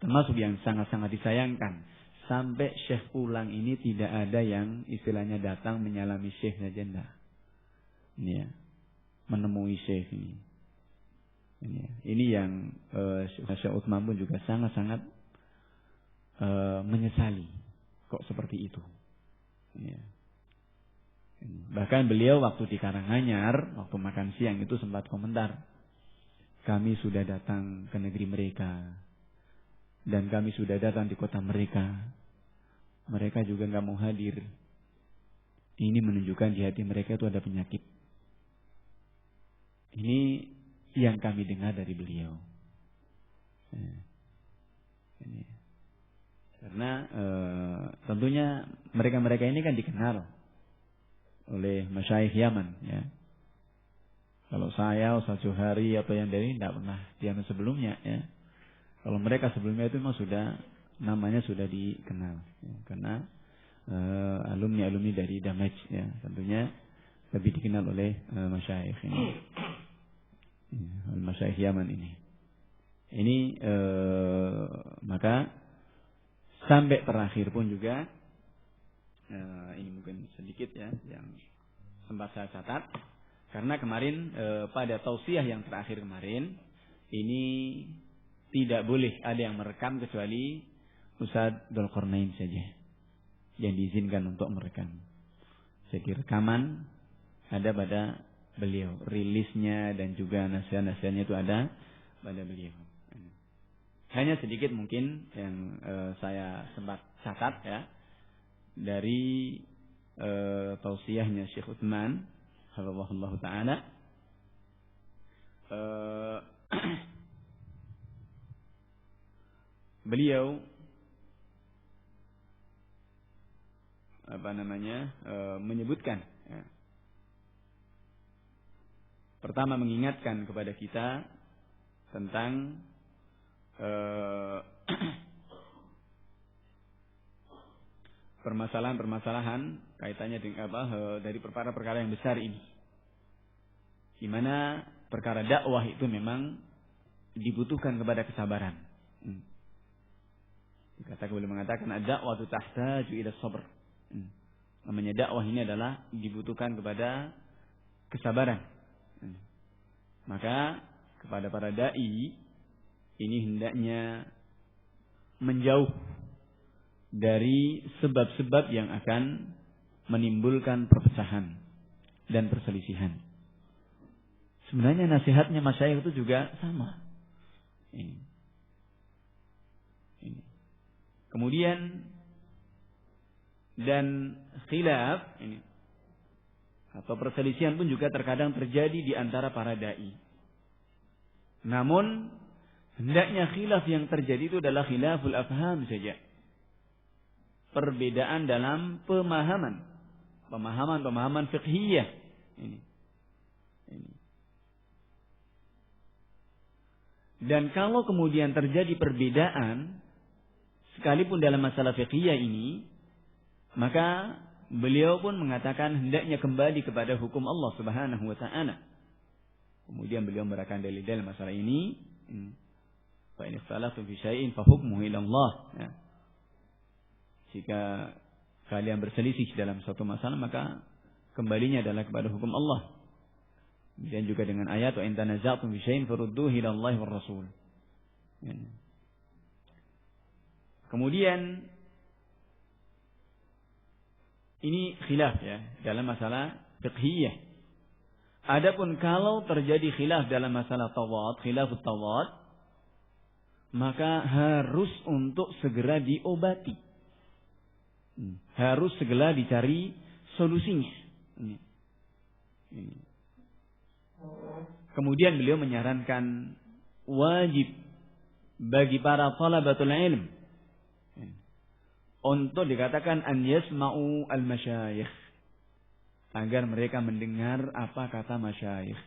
termasuk yang sangat-sangat disayangkan sampai syekh pulang ini tidak ada yang istilahnya datang menyalami syekh saja, enggak. Ini ya, menemui syekh ini. Ini yang Syekh Utsman pun juga sangat-sangat menyesali kok seperti itu. Ya. Bahkan beliau waktu di Karanganyar, waktu makan siang itu sempat komentar, kami sudah datang ke negeri mereka dan kami sudah datang di kota mereka, mereka juga nggak mau hadir. Ini menunjukkan di hati mereka itu ada penyakit. Ini yang kami dengar dari beliau. Ini. Karena tentunya mereka-mereka ini kan dikenal oleh masyayikh Yaman, ya. Kalau saya, Ustaz Johari atau yang dari tidak pernah dianu sebelumnya, ya. Kalau mereka sebelumnya itu memang sudah namanya sudah dikenal, ya. Karena alumni dari Damaj, ya, tentunya lebih dikenal oleh masyayikh ini, ya, masyayikh Yaman ini. Ini maka sampai terakhir pun juga ini mungkin sedikit ya yang sempat saya catat, karena kemarin pada tausiah yang terakhir kemarin ini tidak boleh ada yang merekam kecuali Ustaz Dzulqarnain saja yang diizinkan untuk merekam. Jadi rekaman ada pada beliau, rilisnya dan juga nasihat-nasihatnya itu ada pada beliau. Hanya sedikit mungkin yang saya sempat catat ya dari tausiahnya Syekh Utsman hafizahullah taala. Beliau menyebutkan ya, pertama mengingatkan kepada kita tentang permasalahan-permasalahan kaitannya dengan dari perkara-perkara yang besar ini, di mana perkara dakwah itu memang dibutuhkan kepada kesabaran. Boleh mengatakan dakwah itu tahtaju ila sabr. Namanya dakwah ini adalah dibutuhkan kepada kesabaran. Maka kepada para dai ini hendaknya menjauh dari sebab-sebab yang akan menimbulkan perpecahan dan perselisihan. Sebenarnya nasihatnya masyayikh itu juga sama. Ini. Kemudian dan khilaf ini atau perselisihan pun juga terkadang terjadi di antara para dai. Namun hendaknya khilaf yang terjadi itu adalah khilaful afham saja. Perbedaan dalam pemahaman fiqhiyah. Ini. Dan kalau kemudian terjadi perbedaan, sekalipun dalam masalah fiqhiyah ini, maka beliau pun mengatakan hendaknya kembali kepada hukum Allah Subhanahu wa taala. Kemudian beliau memberikan dalil-dalil masalah ini. Fa in ikhtalaftum fi syai'in fa hukmuhu ila Allah. Ya. Jika kalian berselisih dalam suatu masalah, maka kembalinya adalah kepada hukum Allah. Dan juga dengan ayat wa in tanaza'tum fi syai'in farudduhu ila Allah war Rasul. Ya. Kemudian ini khilaf ya dalam masalah fiqhiyah. Adapun kalau terjadi khilaf dalam masalah tawad, khilafut tawad, maka harus untuk segera diobati. Harus segera dicari solusinya. Kemudian beliau menyarankan wajib bagi para talabatul ilm untuk dikatakan an yasma'u al-masyayikh, agar mereka mendengar apa kata masyayikh.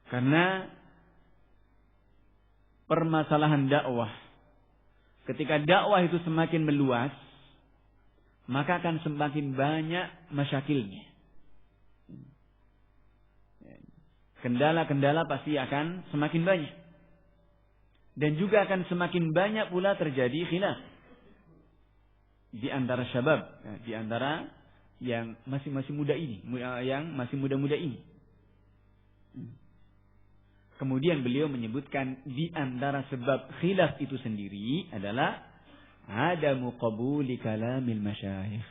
Karena permasalahan dakwah, ketika dakwah itu semakin meluas, maka akan semakin banyak masyakilnya. Kendala-kendala pasti akan semakin banyak. Dan juga akan semakin banyak pula terjadi khilaf di antara syabab, di antara yang masih muda ini, yang masih muda-muda ini. Kemudian beliau menyebutkan di antara sebab khilaf itu sendiri adalah adamu qabuli kalamil masyayikh.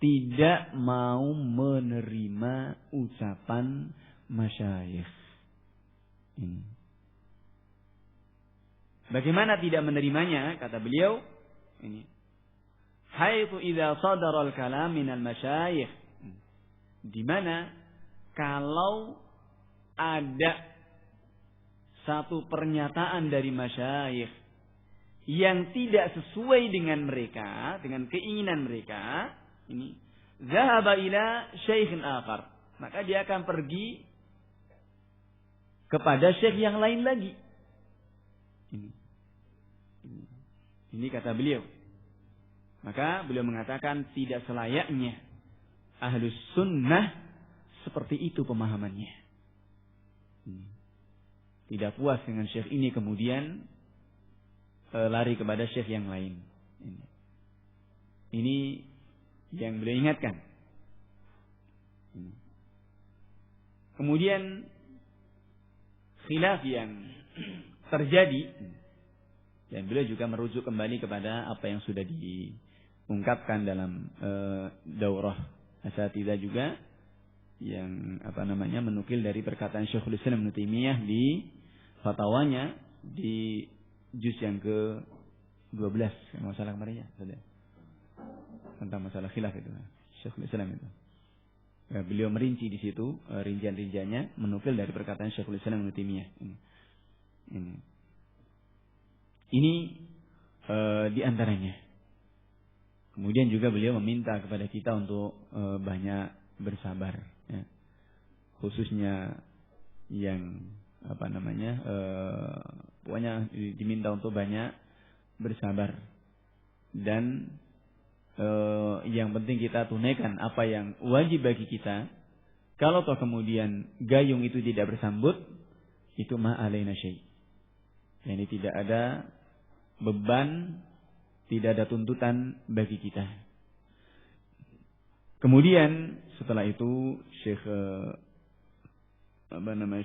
Tidak mau menerima ucapan masyayikh. Ini. Bagaimana tidak menerimanya? Kata beliau, ini. Haitsu idza sadara al-kalam min al-masyayikh. Di mana kalau ada satu pernyataan dari masyayikh yang tidak sesuai dengan mereka, dengan keinginan mereka, ini zahaba ila syaikhin akhar, maka dia akan pergi kepada syekh yang lain lagi. Ini kata beliau. Maka beliau mengatakan tidak selayaknya ahlus sunnah seperti itu pemahamannya. Tidak puas dengan syekh ini kemudian lari kepada syekh yang lain. Ini yang beliau ingatkan. Kemudian khilaf yang terjadi, dan beliau juga merujuk kembali kepada apa yang sudah diungkapkan dalam daurah asatidzah juga, yang menukil dari perkataan Syekhul Islam Ibnu Taimiyah di fatwanya di juz yang ke-12 masalah kemarinnya tentang masalah khilaf itu Syekhul Islam itu. Beliau merinci di situ rincian-rinciannya, menukil dari perkataan Syekhul Islam Ibnu Taimiyah ini di antaranya. Kemudian juga beliau meminta kepada kita untuk banyak bersabar, ya. Khususnya yang pokoknya diminta untuk banyak bersabar, dan yang penting kita tunaikan apa yang wajib bagi kita. Kalau toh kemudian gayung itu tidak bersambut, itu ma alaina syai'. Yani tidak ada beban, tidak ada tuntutan bagi kita. Kemudian setelah itu Syekh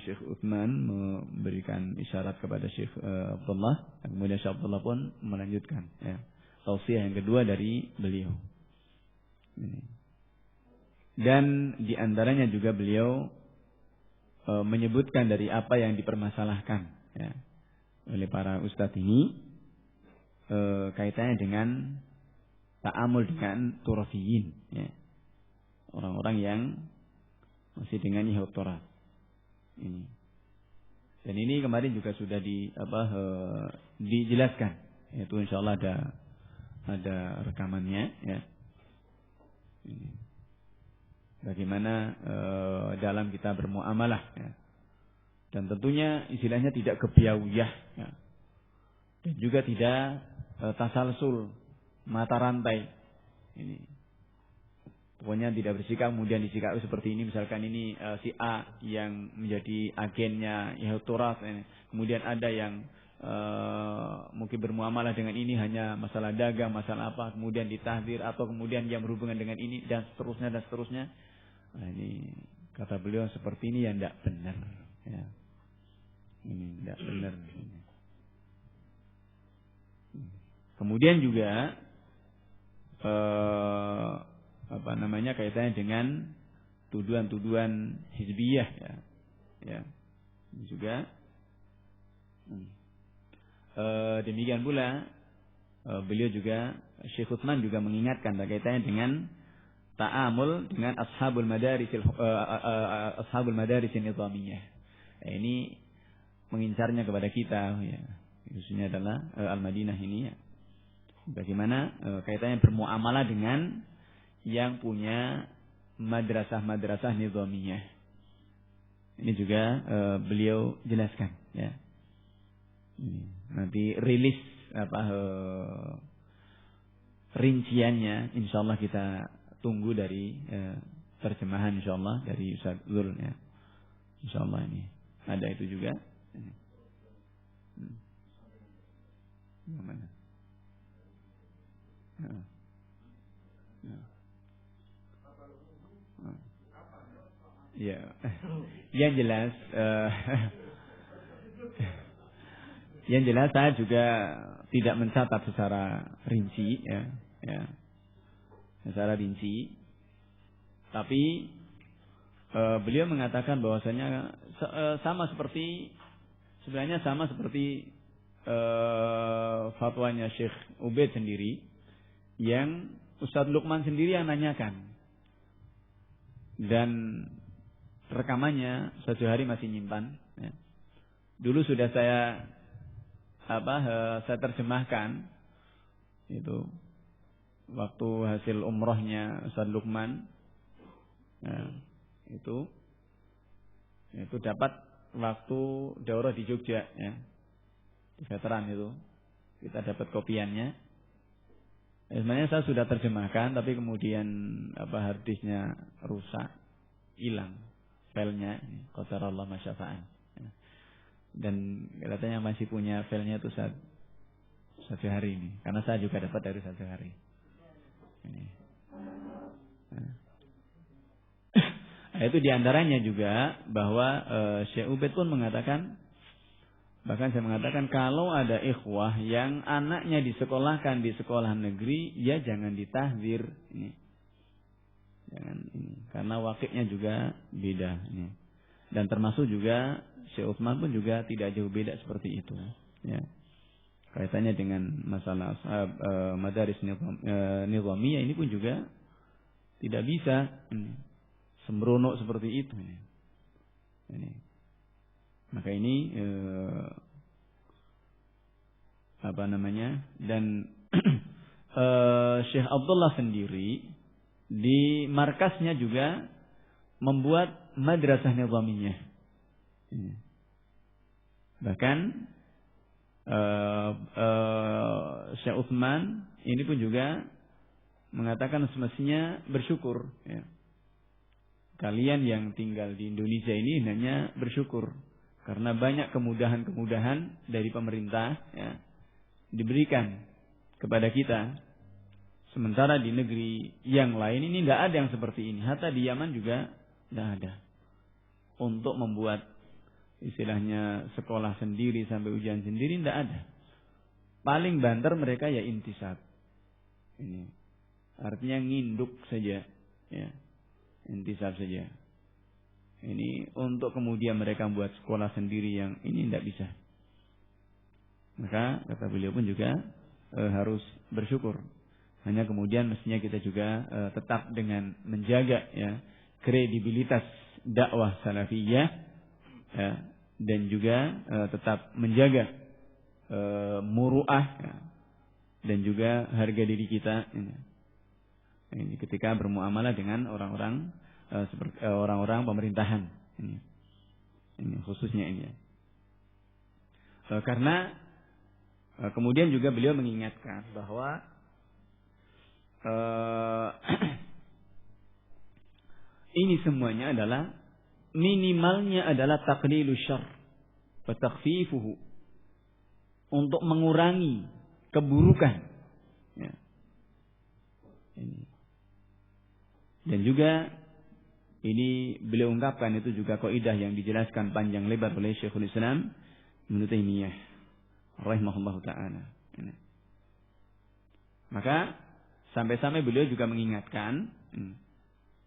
Syekh Utsman memberikan isyarat kepada Syekh Abdullah, dan kemudian Syekh Abdullah pun melanjutkan, ya, tausiah yang kedua dari beliau. Dan di antaranya juga beliau menyebutkan dari apa yang dipermasalahkan, ya, oleh para ustadz ini, kaitannya dengan ta'amul dengan turafiyin, ya. Orang-orang yang masih dengan ihautorat ini. Dan ini kemarin juga sudah dijelaskan. Itu insyaallah ada rekamannya, ya. Ini. Bagaimana dalam kita bermuamalah, ya. Dan tentunya istilahnya tidak kebiawiyah, ya. Dan juga tidak tasalsul, mata rantai. Ini. Pokoknya tidak bersikap kemudian disikap seperti ini. Misalkan ini si A yang menjadi agennya Yahuturas, kemudian ada yang mungkin bermuamalah dengan ini hanya masalah dagang, masalah apa, kemudian ditahdir, atau kemudian yang berhubungan dengan ini, dan seterusnya dan seterusnya. Nah, ini kata beliau seperti ini yang tidak benar, ya. Ini tidak benar. Kemudian juga kaitannya dengan tuduhan-tuduhan hizbiyah, ya. Ya. Ini juga demikian pula beliau juga Syekh Utsman juga mengingatkan kaitannya dengan ta'amul dengan ashabul madaris nizamiyah. Ini mengincarnya kepada kita, ya. Khususnya adalah Al-Madinah ini, ya. Bagaimana kaitannya bermuamalah dengan yang punya madrasah-madrasah nizamiyah. Ini juga beliau jelaskan, ya. Nanti rilis rinciannya insyaallah kita tunggu dari terjemahan insyaallah dari Ustaz Zul, ya. Insyaallah ini ada itu juga. Gimana? Ya, yang jelas, yang jelas saya juga tidak mencatat secara rinci, secara rinci. Tapi beliau mengatakan bahwasanya sebenarnya sama seperti fatwanya Syekh Ubaid sendiri, yang Ustadz Luqman sendiri yang nanyakan, dan rekamannya suatu hari masih nyimpan. Ya. Dulu sudah saya terjemahkan itu waktu hasil umrohnya Ustadz Luqman. Nah, itu dapat waktu daurah di Jogja, ya, di veteran itu kita dapat kopiannya. Sebenarnya saya sudah terjemahkan, tapi kemudian harddisknya rusak, hilang filenya. Qadarallah masyafa'an. Dan katanya masih punya filenya itu satu hari ini, karena saya juga dapat dari satu hari ini. Itu diantaranya juga bahwa Syekh Ubaid pun mengatakan, bahkan saya mengatakan, kalau ada ikhwah yang anaknya disekolahkan di sekolah negeri, ya jangan ditahdzir ini. Jangan ini, karena wakilnya juga beda ini. Dan termasuk juga Syekh Utsman pun juga tidak jauh beda seperti itu, ya. Kaitannya dengan masalah madaris nizamiyah ini pun juga tidak bisa sembrono seperti itu. Ini. Maka ini dan Syekh Abdullah sendiri di markasnya juga membuat madrasah nizamiyah. Bahkan Syekh Utsman ini pun juga mengatakan semestinya bersyukur, ya. Kalian yang tinggal di Indonesia ini hanya bersyukur karena banyak kemudahan-kemudahan dari pemerintah, ya, diberikan kepada kita. Sementara di negeri yang lain ini tidak ada yang seperti ini. Hatta di Yaman juga tidak ada. Untuk membuat istilahnya sekolah sendiri sampai ujian sendiri tidak ada. Paling banter mereka ya intisab. Ini artinya nginduk saja, ya. Intisab saja. Ini untuk kemudian mereka membuat sekolah sendiri yang ini tidak bisa. Maka kata beliau pun juga harus bersyukur. Hanya kemudian mestinya kita juga tetap dengan menjaga, ya, kredibilitas dakwah salafiyah, ya, dan juga tetap menjaga muru'ah, ya, dan juga harga diri kita. Ini ketika bermuamalah dengan orang-orang seperti orang-orang pemerintahan. Ini khususnya ini. Karena kemudian juga beliau mengingatkan bahwa ini semuanya adalah minimalnya adalah taqlilus syarr wa takhfifuhu, untuk mengurangi keburukan, ya. Ini. Dan juga ini beliau ungkapkan itu juga kaidah yang dijelaskan panjang lebar oleh Syekhul Islam Ibnu Taimiyah rahimahullahu taala. Maka sampai-sampai beliau juga mengingatkan,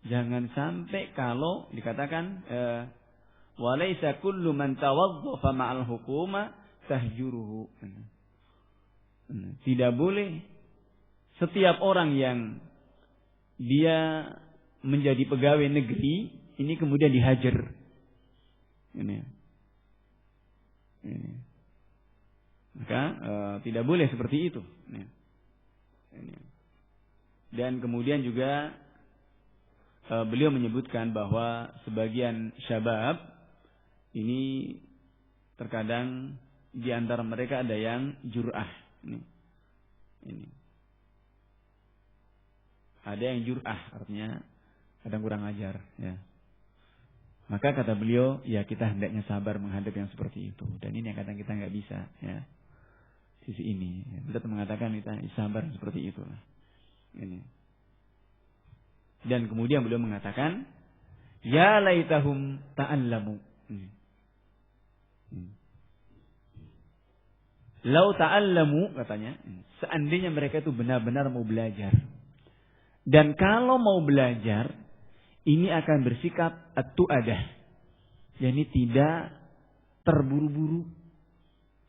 jangan sampai kalau dikatakan walaysa kullu man tawaddafa ma'al hukuma tahjuruhu. Tidak boleh setiap orang yang dia menjadi pegawai negeri ini kemudian dihajar. Maka tidak boleh seperti itu. Dan kemudian juga beliau menyebutkan bahwa sebagian syabab ini terkadang di antara mereka ada yang jur'ah. Ini. Ada yang jur'ah, artinya kadang kurang ajar, ya. Maka kata beliau, ya kita hendaknya sabar menghadapi yang seperti itu. Dan ini yang kadang kita nggak bisa, ya. sisi ini. Beliau mengatakan kita sabar seperti itulah. Ini. Dan kemudian beliau mengatakan, ya laitahum ta'allamu. Lau ta'allamu katanya, seandainya mereka itu benar-benar mau belajar. Dan kalau mau belajar, ini akan bersikap at-tu'adah. Yani tidak terburu-buru,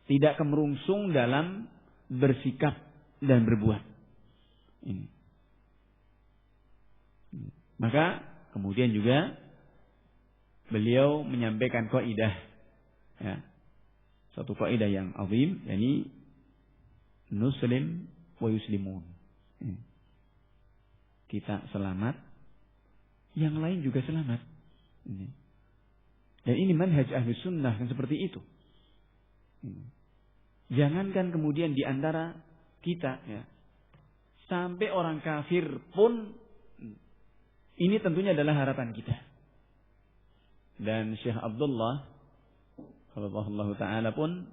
tidak kemerungsung dalam bersikap dan berbuat. Ini. Maka kemudian juga beliau menyampaikan kaidah, ya, satu kaidah yang azim, yakni nuslim wa yuslimun. Kita selamat, yang lain juga selamat. Dan ini manhaj ahli sunnah yang seperti itu. Jangankan kemudian di antara kita, ya, sampai orang kafir pun ini tentunya adalah harapan kita. Dan Syekh Abdullah Allah Ta'ala pun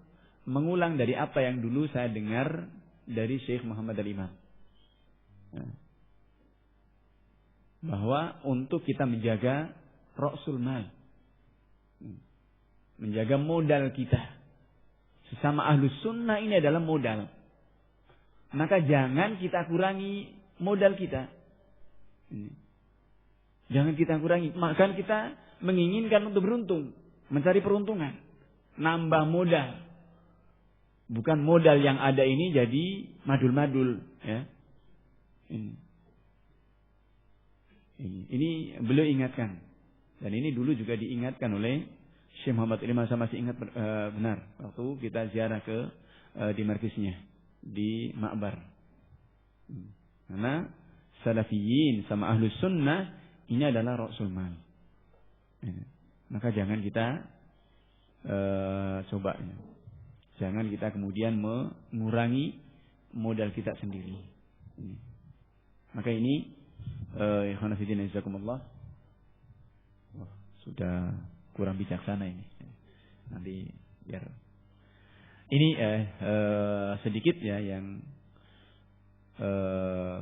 mengulang dari apa yang dulu saya dengar dari Syekh Muhammad Al-Imam. Bahwa untuk kita menjaga ra'sul mal, menjaga modal kita, sesama ahlus sunnah ini adalah modal. Maka jangan kita kurangi modal kita. Jangan kita kurangi. Maka kita menginginkan untuk beruntung, mencari peruntungan, nambah modal. Bukan modal yang ada ini jadi madul-madul, ya. Ini beliau ingatkan. Dan ini dulu juga diingatkan oleh Syekh Muhammad Ilman, saya masih ingat benar waktu kita ziarah ke di markisnya di Ma'bar. Karena salafiyin sama ahlus sunnah ini adalah ra'sul mal. Maka jangan kita coba, ya. Jangan kita kemudian mengurangi modal kita sendiri. Maka ini ikhwan fillah jazakumullah. Wah, sudah kurang bijaksana ini. Nanti biar ini sedikit ya yang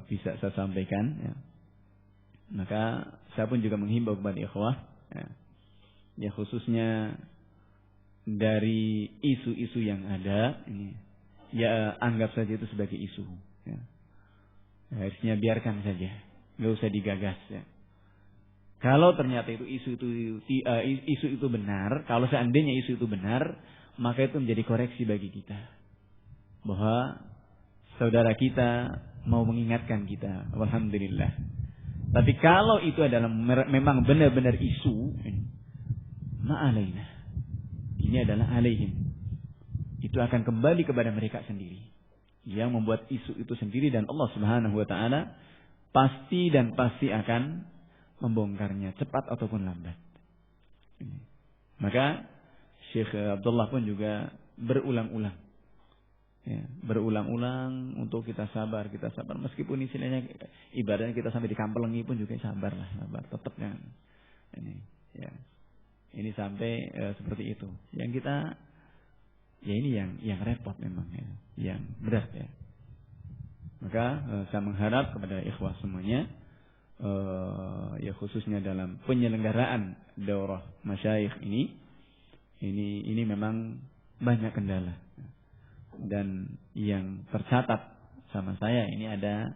bisa saya sampaikan, ya. Maka saya pun juga menghimbau kepada ikhwah, ya khususnya dari isu-isu yang ada ini, ya anggap saja itu sebagai isu, ya. Harusnya biarkan saja, nggak usah digagas, ya. Kalau ternyata isu itu benar, kalau seandainya isu itu benar, maka itu menjadi koreksi bagi kita bahwa saudara kita mau mengingatkan kita. Alhamdulillah. Tapi kalau itu adalah memang benar-benar isu, ma'alaina. Ini adalah alaihim. Itu akan kembali kepada mereka sendiri. Yang membuat isu itu sendiri, dan Allah Subhanahu wa Ta'ala pasti akan membongkarnya cepat ataupun lambat. Maka Syekh Abdullah pun juga berulang-ulang, ya, berulang-ulang untuk kita sabar meskipun istilahnya ibaratnya kita sampai di Kampelengi pun juga sabar tetap jangan ini, ya, ini sampai seperti itu. Yang kita, ya ini yang repot memang, ya, yang berat, ya. Maka saya mengharap kepada ikhwah semuanya, ya khususnya dalam penyelenggaraan daurah masyayikh ini memang banyak kendala. Dan yang tercatat sama saya ini ada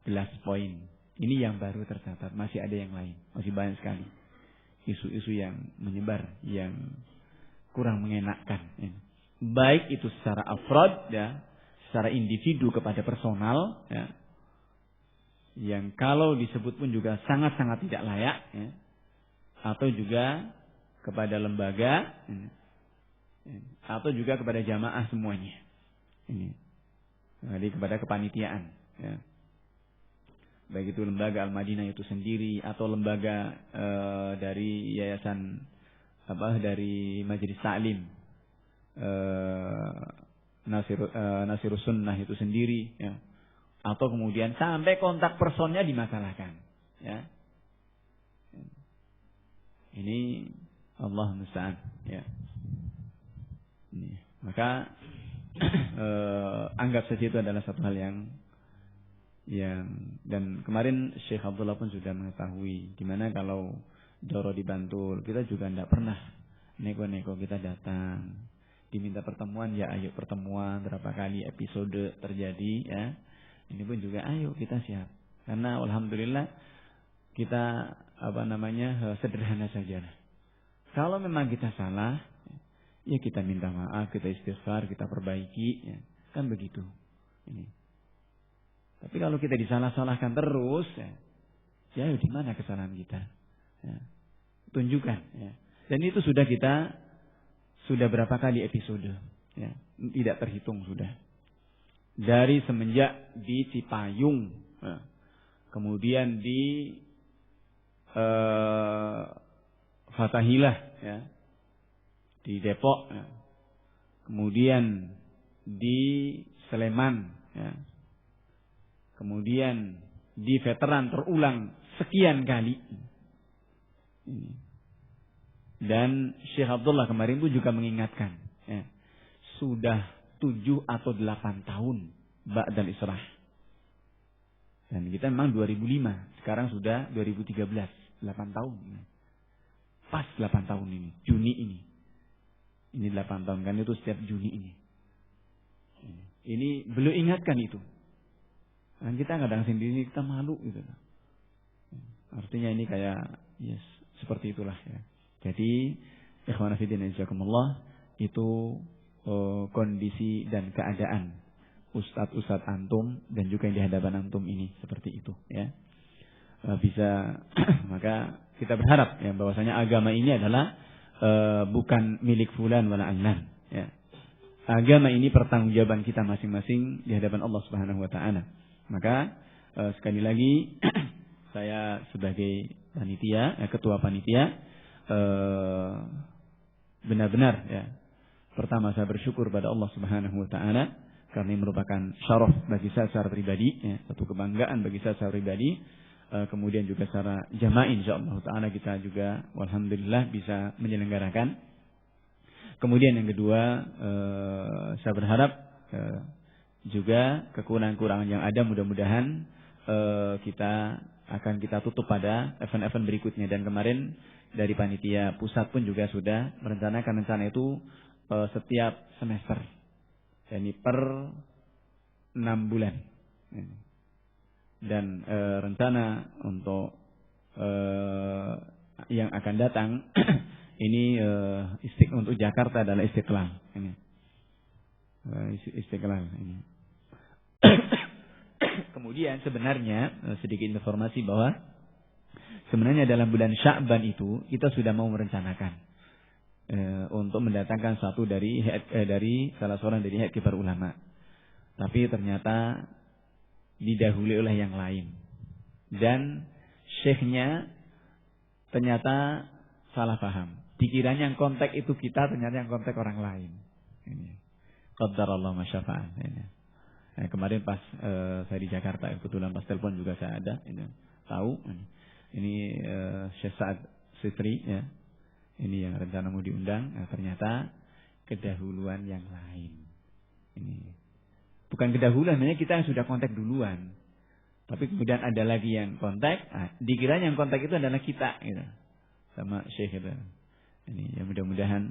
11 poin. Ini yang baru tercatat, masih ada yang lain, masih banyak sekali isu-isu yang menyebar yang kurang mengenakkan, ya. Baik itu secara afrod, ya, secara individu kepada personal, ya, yang kalau disebut pun juga sangat-sangat tidak layak, ya, atau juga kepada lembaga, ya, atau juga kepada jamaah semuanya. Jadi kepada kepanitiaan, ya. Baik itu lembaga Al-Madinah itu sendiri atau lembaga dari yayasan dari Majelis Ta'lim Nasirus Sunnah itu sendiri, ya. Atau kemudian sampai kontak personnya dimasalahkan, ya. Ini Allah musta'an, ya. Maka anggap saja itu adalah satu hal yang dan kemarin Syekh Abdullah pun sudah mengetahui dimana kalau Doro di Bantul kita juga tidak pernah neko-neko, kita datang diminta pertemuan ya ayo pertemuan, berapa kali episode terjadi ya, ini pun juga ayo kita siap karena alhamdulillah kita sederhana saja. Kalau memang kita salah ya kita minta maaf, kita istighfar, kita perbaiki ya. Kan begitu ini. Tapi kalau kita disalah-salahkan terus, ya di mana kesalahan kita? Ya, tunjukkan. Ya. Dan itu sudah berapa kali episode? Ya, tidak terhitung sudah. Dari semenjak di Cipayung, ya. Kemudian di Fathahilah, ya, di Depok, ya. Kemudian di Sleman, ya. Kemudian di veteran terulang sekian kali. Dan Syekh Abdullah kemarin itu juga mengingatkan. Ya, sudah 7 atau 8 tahun ba'dal Isra. Dan kita memang 2005. Sekarang sudah 2013. 8 tahun. Pas 8 tahun ini. Juni ini. Ini 8 tahun. Kan itu setiap Juni ini. Ini belum ingatkan itu. Dan kita kadang sendiri kita malu gitu. Artinya ini kayak seperti itulah ya. Jadi ikhwan fillah jazakumullah itu kondisi dan keadaan ustadz antum dan juga yang di hadapan antum ini seperti itu ya. Bisa maka kita berharap ya bahwasanya agama ini adalah bukan milik fulan wala allan ya. Agama ini pertanggungjawaban kita masing-masing di hadapan Allah Subhanahu wa taala. Maka sekali lagi saya sebagai panitia, ketua panitia benar-benar ya. Pertama saya bersyukur pada Allah Subhanahu wa taala karena ini merupakan syaraf bagi saya secara pribadi ya, satu kebanggaan bagi saya secara pribadi. Kemudian juga secara jamaah insyaallah taala kita juga alhamdulillah bisa menyelenggarakan. Kemudian yang kedua saya berharap juga kekurangan-kekurangan yang ada mudah-mudahan kita tutup pada event-event berikutnya. Dan kemarin dari panitia pusat pun juga sudah merencanakan rencana itu setiap semester. Yani per 6 bulan. Dan rencana untuk yang akan datang ini untuk Jakarta adalah Istiqlal ini. Istiqlal ini. Kemudian sebenarnya sedikit informasi bahwa sebenarnya dalam bulan Sya'ban itu kita sudah mau merencanakan untuk mendatangkan satu dari salah seorang dari hayat kibar ulama. Tapi ternyata didahului oleh yang lain. Dan syekhnya ternyata salah paham. Dikiranya yang kontak itu kita, ternyata yang kontak orang lain. Ini. Qaddarallahu ma syafa'al. Kemarin pas saya di Jakarta, kebetulan pas telepon juga saya ada. Tahu. Ini Syekh Sa'ad Sitri. Ya. Ini yang rencana mau diundang. Ternyata kedahuluan yang lain. Ini. Bukan kedahuluan, sebenarnya kita yang sudah kontak duluan. Tapi kemudian ada lagi yang kontak. Dikiranya yang kontak itu adalah kita. Gitu. Sama Syekh itu. Ini ya mudah-mudahan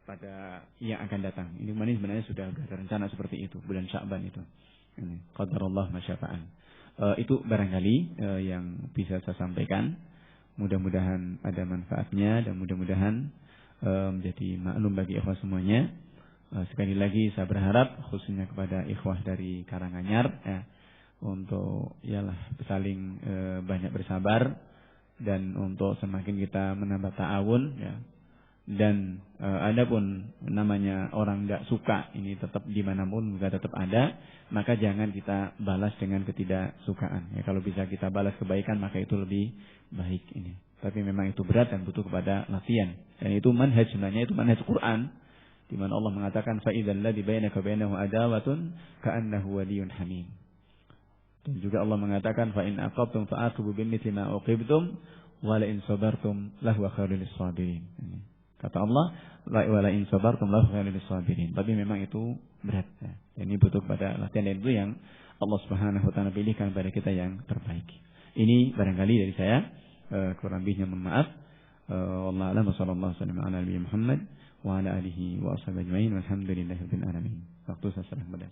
pada yang akan datang. Ini sebenarnya sudah ada rencana seperti itu. Bulan Sya'ban itu. Qadarullah masyafa'an. Itu barangkali yang bisa saya sampaikan. Mudah-mudahan ada manfaatnya. Dan mudah-mudahan menjadi maklum bagi ikhwah semuanya. Sekali lagi saya berharap khususnya kepada ikhwah dari Karanganyar. Ya, untuk saling banyak bersabar. Dan untuk semakin kita menambah ta'awun. Ya. Dan adapun namanya orang tidak suka ini tetap dimanapun juga tetap ada, maka jangan kita balas dengan ketidaksukaan. Ya, kalau bisa kita balas kebaikan maka itu lebih baik ini. Tapi memang itu berat dan butuh kepada latihan. Dan itu manhaj sebenarnya itu manhaj Quran, di mana Allah mengatakan fa idzal ladzi bainaka bainahu adawatun ka'annahu waliyyun hamim. Dan juga Allah mengatakan fa in aqabtum fa'aqibu bimithli ma uqibtum wa la in sabartum lahu khairul sabirin. Kata Allah, wa la in sabartum la khairul lisabirin. Tapi memang itu berat. Ya. Ini butuh pada latihan, dan itu yang Allah Subhanahu wa taala pilihkan pada kita yang terbaik. Ini barangkali dari saya, kurang lebihnya mohon maaf. Wallahu a'lam, sallallahu alaihi wasallam ala nabiyyi Muhammad wa ala alihi wa ashabihi ajmain. Walhamdulillahirabbil alamin. Waktu saya serahkan kepada